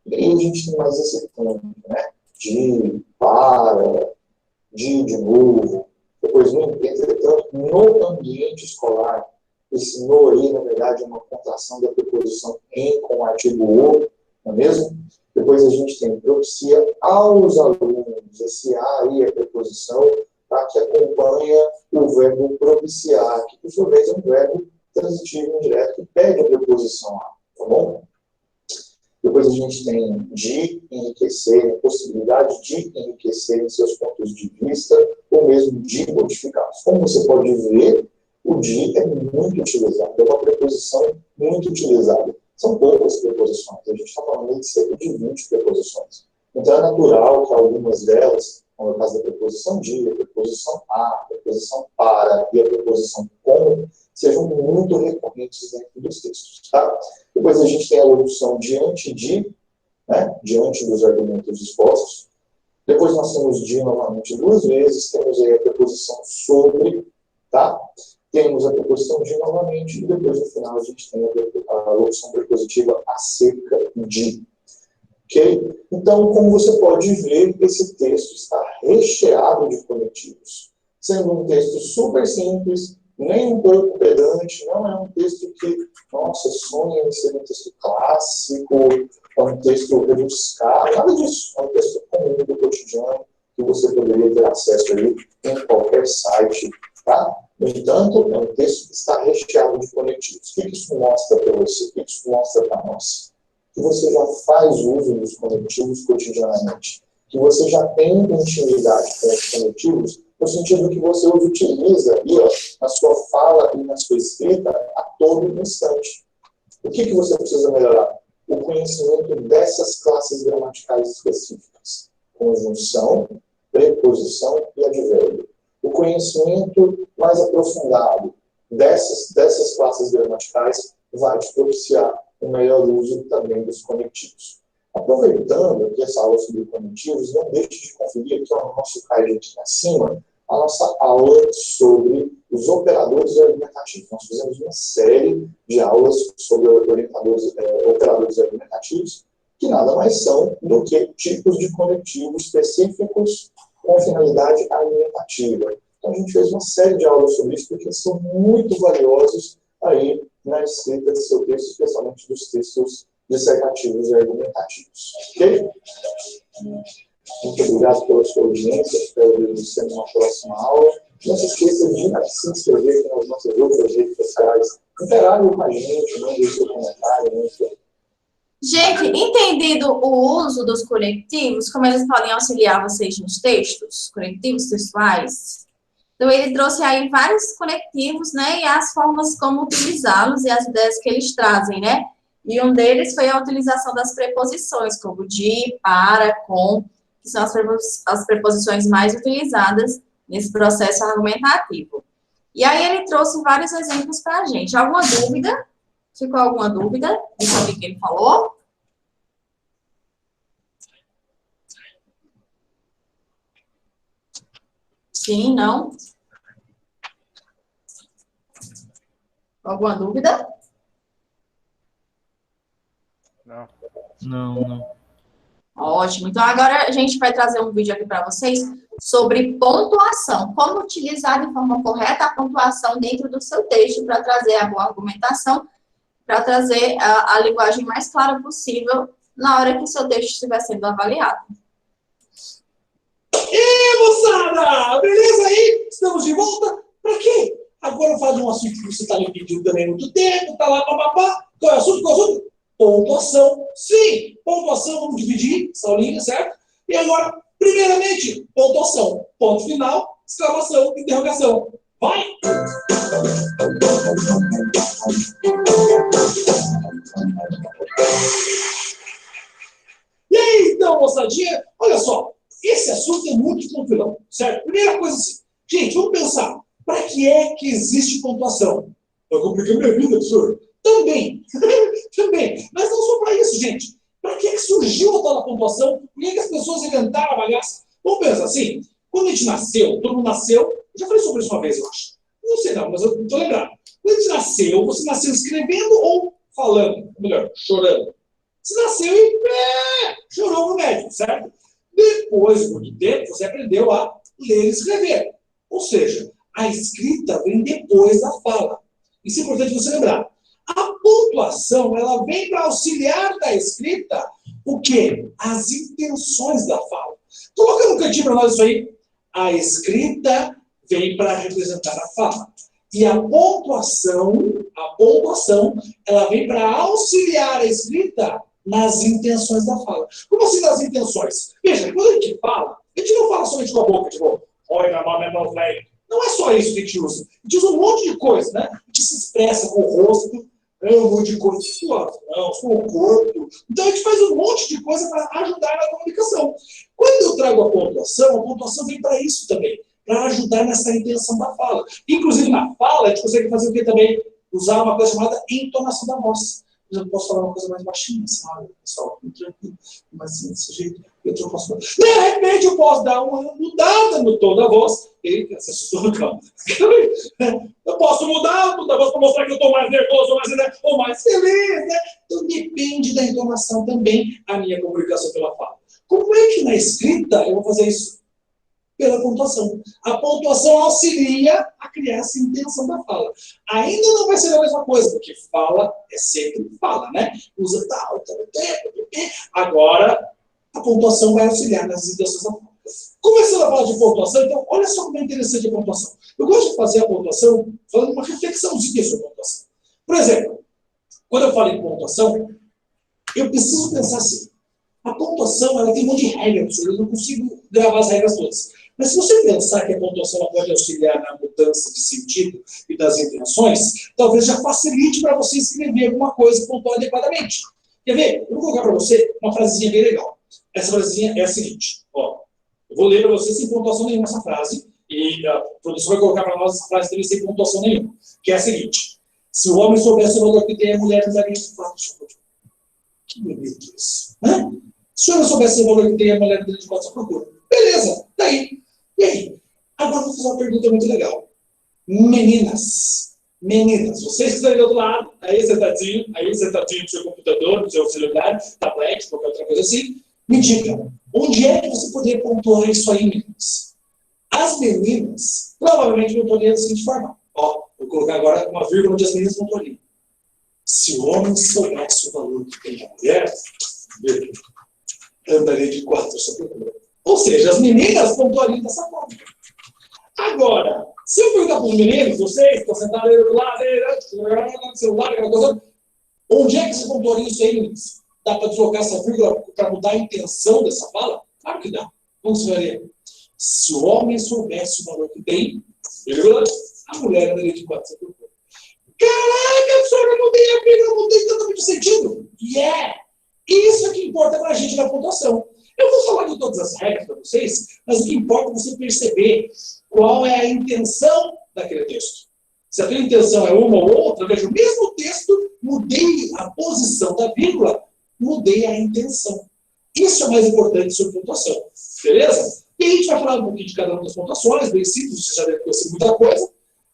S7: e aí a gente tem mais esse ponto, né, de, para, de novo. Depois, entretanto, no ambiente escolar, esse no aí, na verdade, é uma contração da preposição em com o artigo o, não é mesmo? Depois a gente tem propicia aos alunos, esse a aí é a preposição, tá, que acompanha o verbo propiciar, que por sua vez é um verbo transitivo indireto que pede a preposição a, tá bom? Depois a gente tem de enriquecer, a possibilidade de enriquecer em seus pontos de vista, ou mesmo de modificá-los. Como você pode ver, o de é muito utilizado, é uma preposição muito utilizada. São poucas preposições, a gente está falando de cerca de 20 preposições. Então é natural que algumas delas, como é o caso da preposição de, a preposição a preposição para e a preposição com, sejam muito recorrentes dentro dos textos. Tá? Depois a gente tem a locução diante de, né, diante dos argumentos expostos. Depois nós temos de novamente 2 vezes, temos aí a preposição sobre, tá? Temos a preposição de novamente, e depois no final a gente tem a locução prepositiva acerca de. Ok? Então, como você pode ver, esse texto está recheado de conectivos. Sendo um texto super simples, nem um pouco pedante, não é um texto que, nossa, sonha em ser um texto clássico, é um texto rebuscado, nada disso. É um texto comum do cotidiano que você poderia ter acesso aí em qualquer site, tá? No entanto, é um texto que está recheado de conectivos. O que isso mostra para você? O que isso mostra para nós? Que você já faz uso dos conectivos cotidianamente, que você já tem intimidade com os conectivos, no sentido que você os utiliza aí, ó, na sua fala e na sua escrita a todo instante. O que você precisa melhorar? O conhecimento dessas classes gramaticais específicas. Conjunção, preposição e advérbio. O conhecimento mais aprofundado dessas classes gramaticais vai te propiciar um melhor uso também dos conectivos. Aproveitando aqui essa aula sobre conectivos, não deixe de conferir aqui no nosso card aqui acima a nossa aula sobre os operadores argumentativos. Nós fizemos uma série de aulas sobre operadores argumentativos, que nada mais são do que tipos de conectivos específicos com finalidade argumentativa. Então a gente fez uma série de aulas sobre isso, porque eles são muito valiosos aí na escrita de seu texto, especialmente dos textos dissertativos e argumentativos. Ok? Muito obrigado pela sua audiência. Espero ver você numa próxima aula. Não se esqueça de se inscrever nas nossas outras redes sociais. Interaja com a gente, mande seu comentário.
S2: Gente, entendido o uso dos conectivos, como eles podem auxiliar vocês nos textos, conectivos textuais? Então, ele trouxe aí vários conectivos, né, e as formas como utilizá-los e as ideias que eles trazem, né? E um deles foi a utilização das preposições, como de, para, com, que são as preposições mais utilizadas nesse processo argumentativo. E aí ele trouxe vários exemplos para a gente. Alguma dúvida? Ficou alguma dúvida sobre o que ele falou? Sim, não? Alguma dúvida?
S3: Não.
S6: Não.
S2: Ótimo. Então, agora a gente vai trazer um vídeo aqui para vocês sobre pontuação. Como utilizar de forma correta a pontuação dentro do seu texto para trazer a boa argumentação, para trazer a linguagem mais clara possível na hora que o seu texto estiver sendo avaliado.
S8: E moçada, beleza aí? Estamos de volta. Para quê? Agora faz um assunto que você está me pedindo também há muito tempo, tá lá, papapá. Qual é o assunto? Qual é o assunto? Pontuação. Sim, pontuação, vamos dividir essa aulinha, certo? E agora, primeiramente, pontuação. Ponto final, exclamação, interrogação. Vai! E aí, então, moçadinha, olha só. Esse assunto é muito tranquilão, certo? Primeira coisa assim, gente, vamos pensar, para que é que existe pontuação? Vai complicar minha vida, professor? Também, também, mas não só para isso, gente. Para que surgiu a tal da pontuação? Por que as pessoas inventaram a bagaça? Vamos pensar assim, quando a gente nasceu, todo mundo nasceu, eu já falei sobre isso uma vez, eu acho. Não sei não, mas eu não estou lembrado. Quando a gente nasceu, você nasceu escrevendo ou falando? Ou melhor, chorando. Você nasceu e chorou no médico, certo? Depois de muito tempo, você aprendeu a ler e escrever. Ou seja, a escrita vem depois da fala. Isso é importante você lembrar. A pontuação, ela vem para auxiliar da escrita o quê? As intenções da fala. Coloca no cantinho para nós isso aí. A escrita vem para representar a fala. E a pontuação a pontuação, ela vem para auxiliar a escrita nas intenções da fala. Como assim nas intenções? Veja, quando a gente fala, a gente não fala somente com a boca, tipo, oi, meu nome é Novley. Não é só isso que a gente usa. A gente usa um monte de coisa, né? A gente se expressa com o rosto, um monte de coisa com as mãos, com o corpo. Então a gente faz um monte de coisa para ajudar na comunicação. Quando eu trago a pontuação vem para isso também, para ajudar nessa intenção da fala. Inclusive na fala, a gente consegue fazer o que também? Usar uma coisa chamada entonação da voz. Eu posso falar uma coisa mais baixinha, sabe? Pessoal, tranquilo, mas assim, desse jeito, eu posso falar. De repente eu posso dar uma mudada no tom da voz. Eita, você assustou, calma. Eu posso mudar o tom da voz para mostrar que eu estou mais nervoso, ou mais feliz, né? Então depende da entonação também, a minha comunicação pela fala. Como é que na escrita eu vou fazer isso? Pela pontuação. A pontuação auxilia a criar essa intenção da fala. Ainda não vai ser a mesma coisa, porque fala é sempre fala, né? Usa tal, agora a pontuação vai auxiliar nas intenções da fala. Começando a falar de pontuação, então, olha só como é interessante a pontuação. Eu gosto de fazer a pontuação falando uma reflexãozinha sobre a pontuação. Por exemplo, quando eu falo em pontuação, eu preciso pensar assim. A pontuação, ela tem um monte de regras, eu não consigo gravar as regras todas. Mas se você pensar que a pontuação ela pode auxiliar na mudança de sentido e das intenções, talvez já facilite para você escrever alguma coisa e pontuar adequadamente. Quer ver? Eu vou colocar para você uma frasezinha bem legal. Essa frasezinha é a seguinte. Ó, eu vou ler para você sem pontuação nenhuma essa frase, e a produção vai colocar para nós essa frase também sem pontuação nenhuma, que é a seguinte. Se o homem soubesse o valor que tem, a mulher não daria isso. Que bonito isso. Né? Se o homem soubesse o valor que tem, a mulher não daria de quatro procura. Beleza, tá aí. E aí? Agora eu vou fazer uma pergunta muito legal. Meninas, vocês que estão aí do outro lado, aí sentadinho no seu computador, no seu celular, tablet, qualquer outra coisa assim, me digam, onde é que você poderia pontuar isso aí, meninas? As meninas provavelmente pontuariam da seguinte forma. Ó, vou colocar agora uma vírgula onde as meninas pontuariam. Se o homem soubesse o valor que tem a mulher, andaria de quatro só procura. Ou seja, as meninas pontuariam dessa forma. Agora, se eu perguntar para os meninos, vocês que estão sentados aí do lado, no celular, aquela coisa, onde é que você pontuaria isso aí, meninos? Dá para deslocar essa vírgula para mudar a intenção dessa fala? Claro que dá. Como você faria? Se o homem soubesse o valor que tem, vírgula, a mulher andaria de quatro. Caraca, professor, eu mudei a vírgula, mudei totalmente o sentido. Isso é que importa para a gente na pontuação. Eu vou falar de todas as regras para vocês, mas o que importa é você perceber qual é a intenção daquele texto. Se a tua intenção é uma ou outra, veja, o mesmo texto, mudei a posição da vírgula, mudei a intenção. Isso é o mais importante sobre pontuação. Beleza? E a gente vai falar um pouquinho de cada uma das pontuações, bem simples, você já deve conhecer muita coisa,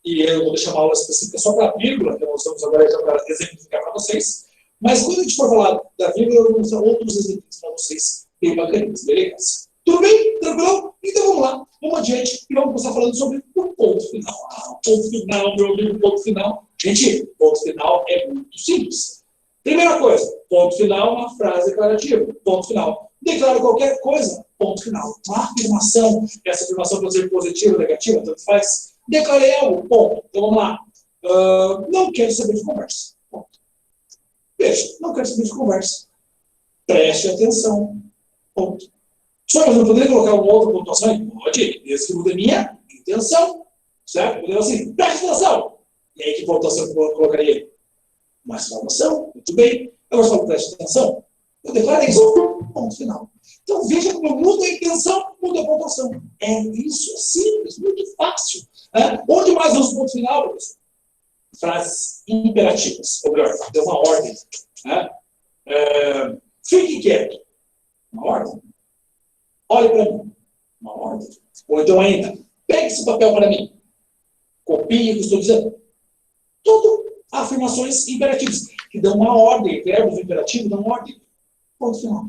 S8: e eu vou deixar uma aula específica só para a vírgula, que nós vamos agora para exemplificar para vocês. Mas quando a gente for falar da vírgula, eu vou mostrar outros exemplos para vocês, bem bacaninhos, beleza? Tudo bem? Tranquilo? Então vamos lá, vamos adiante e vamos começar falando sobre o ponto final. Ponto final, meu amigo, ponto final. Gente, ponto final é muito simples. Primeira coisa, ponto final, uma frase declarativa. Ponto final. Declaro qualquer coisa, ponto final. Uma afirmação, essa afirmação pode ser positiva ou negativa, tanto faz. Declarei algo, ponto. Então vamos lá. Não quero saber de conversa. Ponto. Veja, não quero saber de conversa. Preste atenção. Ponto. Só que eu não poderia colocar uma outra pontuação? Pode, desde que mude a minha intenção. Certo? Poderia assim, preste atenção. E aí que pontuação que eu colocaria? Uma exclamação, muito bem. Agora só preste atenção. Eu declarei isso, ponto final. Então veja como eu mudo a intenção, muda a pontuação. Isso é simples, muito fácil. Onde mais usa o ponto final, professor? Frases imperativas, ou melhor, tem uma ordem. Fique quieto. Uma ordem. Olhe para mim. Uma ordem. Ou então ainda, pegue esse papel para mim. Copie o que estou dizendo. Tudo afirmações imperativas, que dão uma ordem. Verbos imperativos dão ordem. Ponto final.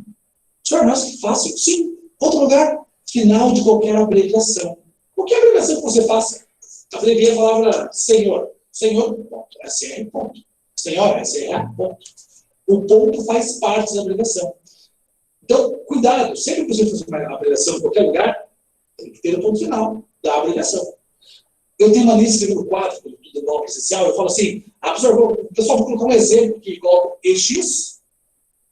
S8: Senhor, nossa, que fácil. Sim. Outro lugar, final de qualquer abreviação. Qualquer abreviação que você faça, abrevia a palavra Senhor. Senhor, ponto. SR, ponto. Senhora, SR, ponto. O ponto faz parte da abreviação. Então, cuidado. Sempre que você fazer uma abreviação em qualquer lugar, tem que ter o ponto final da abreviação. Eu tenho uma lista de escrever no quadro, quando tudo é bom presencial, eu falo assim, pessoal, vou colocar um exemplo aqui, coloco EX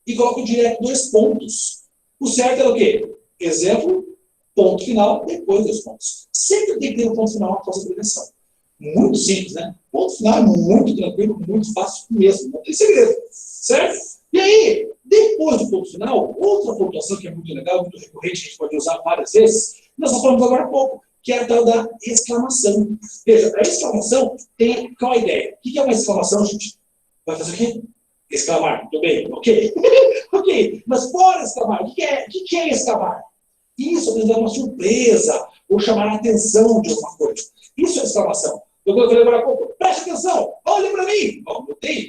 S8: e coloco direto 2 pontos. O certo era o quê? Exemplo, ponto final, depois 2 pontos. Sempre tem que ter um ponto final após a progressão. Muito simples, né? Ponto final é muito tranquilo, muito fácil mesmo, não tem segredo, certo? E aí, depois do ponto final, outra pontuação que é muito legal, muito recorrente, a gente pode usar várias vezes, nós falamos agora há pouco, que é a tal da exclamação. Veja, a exclamação tem qual a ideia? O que é uma exclamação, gente? Vai fazer o quê? Exclamar, tudo bem, ok? Ok, mas fora exclamar, o que é exclamar? Isso é uma surpresa, ou chamar a atenção de alguma coisa. Isso é exclamação. Eu falei agora há pouco, preste atenção, olha para mim.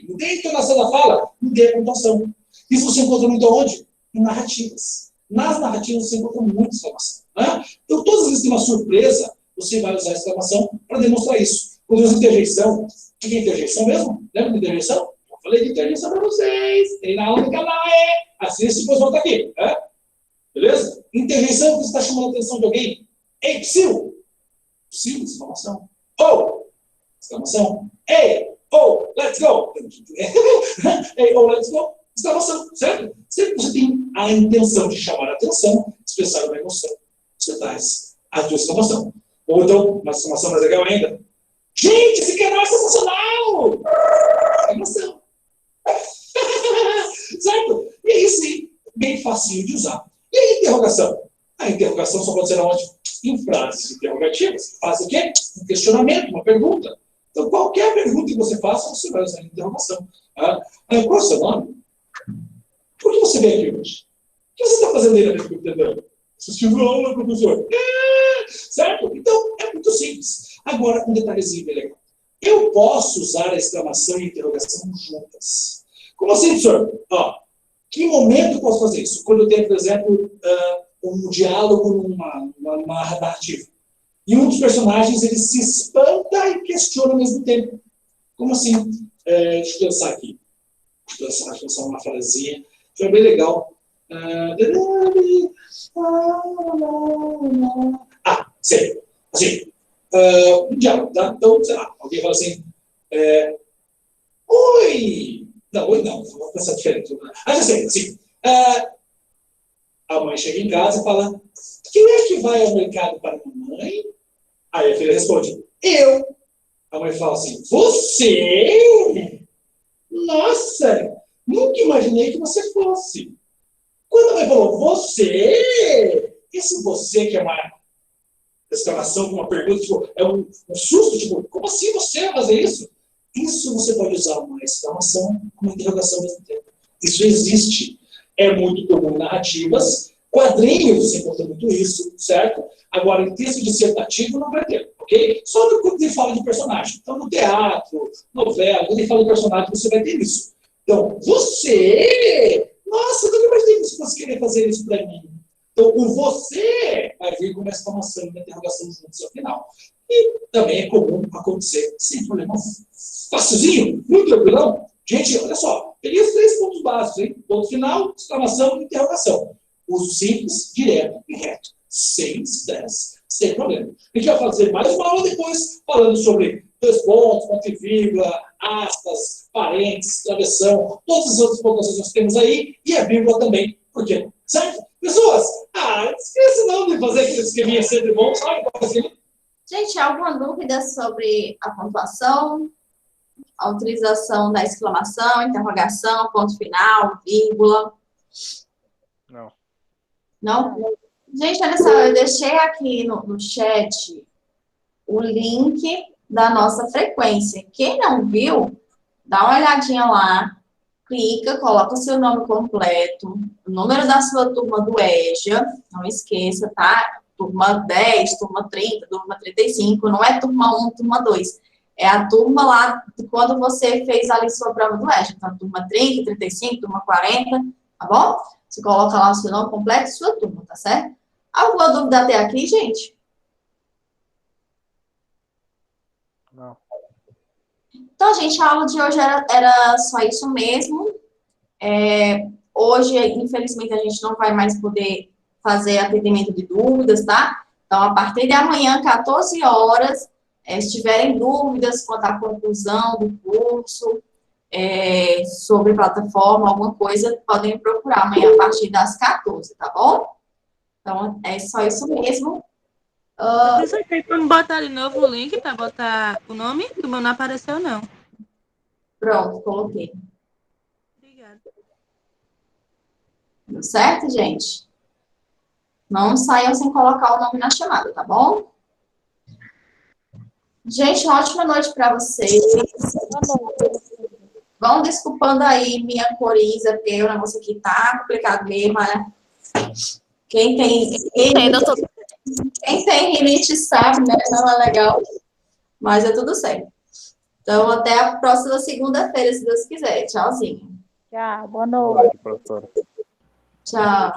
S8: Mudei a entonação da fala, mudei a pontuação. Isso você encontra muito onde? Em narrativas. Nas narrativas você encontra muita exclamação. Né? Então, todas as vezes que tem uma surpresa, você vai usar a exclamação para demonstrar isso. Quando usa interjeição, o que é interjeição mesmo? Lembra de interjeição? Eu falei de interjeição para vocês. Tem na aula do canal, assiste e depois volta aqui. Né? Beleza? Interjeição, você está chamando a atenção de alguém. Ei, psiu! Psiu, exclamação. Oh! Exclamação. Ei! Oh! Let's go! Ei, oh, let's go! Exclamação, certo? Sempre que você tem a intenção de chamar a atenção, expressar uma emoção, você traz a tua exclamação. Ou então, uma exclamação mais legal ainda. Gente, esse canal é sensacional! Exclamação. Certo? E aí sim, bem facinho de usar. E a interrogação? A interrogação só pode ser onde? Em frases interrogativas. Faz o quê? Um questionamento, uma pergunta. Então, qualquer pergunta que você faça, você vai usar a interrogação. Qual é o seu nome? Por que você veio aqui hoje? O que você está fazendo aí na minha computador? Assistindo aula, professor. Certo? Então, é muito simples. Agora, um detalhezinho bem legal. Eu posso usar a exclamação e a interrogação juntas. Como assim, professor? Que momento eu posso fazer isso? Quando eu tenho, por exemplo, um diálogo numa narrativa. E um dos personagens, ele se espanta e questiona ao mesmo tempo. Como assim? Deixa eu pensar aqui. Deixa eu pensar uma frasinha. Foi bem legal. Sei. Assim, um diálogo, tá? Então, sei lá, alguém fala assim, oi! Não, oi não, vou pensar diferente. Já sei, assim, a mãe chega em casa e fala, quem é que vai ao mercado para a mamãe? Aí a filha responde, eu. A mãe fala assim, você? Nossa, nunca imaginei que você fosse. Quando a mãe falou, você? Esse você que é uma exclamação, uma pergunta, tipo, é um susto, tipo, como assim você vai fazer isso? Isso você pode usar uma exclamação com uma interrogação ao mesmo tempo. Isso existe. É muito comum em narrativas, quadrinhos você encontra muito isso, certo? Agora, em texto dissertativo não vai ter, ok? Só quando ele fala de personagem. Então, no teatro, novela, quando ele fala de personagem, você vai ter isso. Então, você... Nossa, eu nunca imaginei que você fosse querer fazer isso para mim. Então, o você vai vir com uma exclamação e uma interrogação juntos ao final. E também é comum acontecer sem problema. Facilzinho, muito tranquilão. Gente, olha só, peguei os 3 pontos básicos, hein? Ponto final, exclamação e interrogação. Uso simples, direto e reto. Sem estresse, sem problema. A gente vai fazer mais uma aula depois, falando sobre 2 pontos, ponto e vírgula, aspas, parênteses, travessão, todas as outras pontuações que nós temos aí, e a vírgula também. Por quê? Certo? Pessoas, não esqueça não de fazer aquele esqueminha sempre bom, sabe?
S2: Gente, alguma dúvida sobre a pontuação? A utilização da exclamação, interrogação, ponto final, vírgula?
S3: Não.
S2: Não? Gente, olha só, eu deixei aqui no chat o link da nossa frequência. Quem não viu, dá uma olhadinha lá, clica, coloca o seu nome completo, o número da sua turma do EJA, não esqueça, tá? Turma 10, turma 30, turma 35, não é turma 1, turma 2. É a turma lá de quando você fez ali sua prova do EJA. Então, turma 30, 35, turma 40, tá bom? Você coloca lá o seu nome completo e sua turma, tá certo? Alguma dúvida até aqui, gente?
S3: Não.
S2: Então, gente, a aula de hoje era só isso mesmo. Hoje, infelizmente, a gente não vai mais poder fazer atendimento de dúvidas, tá? Então, a partir de amanhã, 14 horas, Se tiverem dúvidas quanto à conclusão do curso, sobre plataforma, alguma coisa, podem me procurar amanhã a partir das 14, tá bom? Então, é só isso mesmo.
S9: Professor, tem como botar de novo o link para botar o nome? O meu não apareceu, não.
S2: Pronto, coloquei.
S9: Obrigada.
S2: Deu certo, gente? Não saiam sem colocar o nome na chamada, tá bom? Gente, uma ótima noite para vocês. Vão desculpando aí minha coriza, porque o negócio aqui tá complicado mesmo, né? Quem tem rinite sabe, né? Não é legal, mas é tudo certo. Então, até a próxima segunda-feira, se Deus quiser. Tchauzinho.
S4: Tchau, boa
S3: Boa
S4: noite.
S3: noite, professora.
S2: Tchau.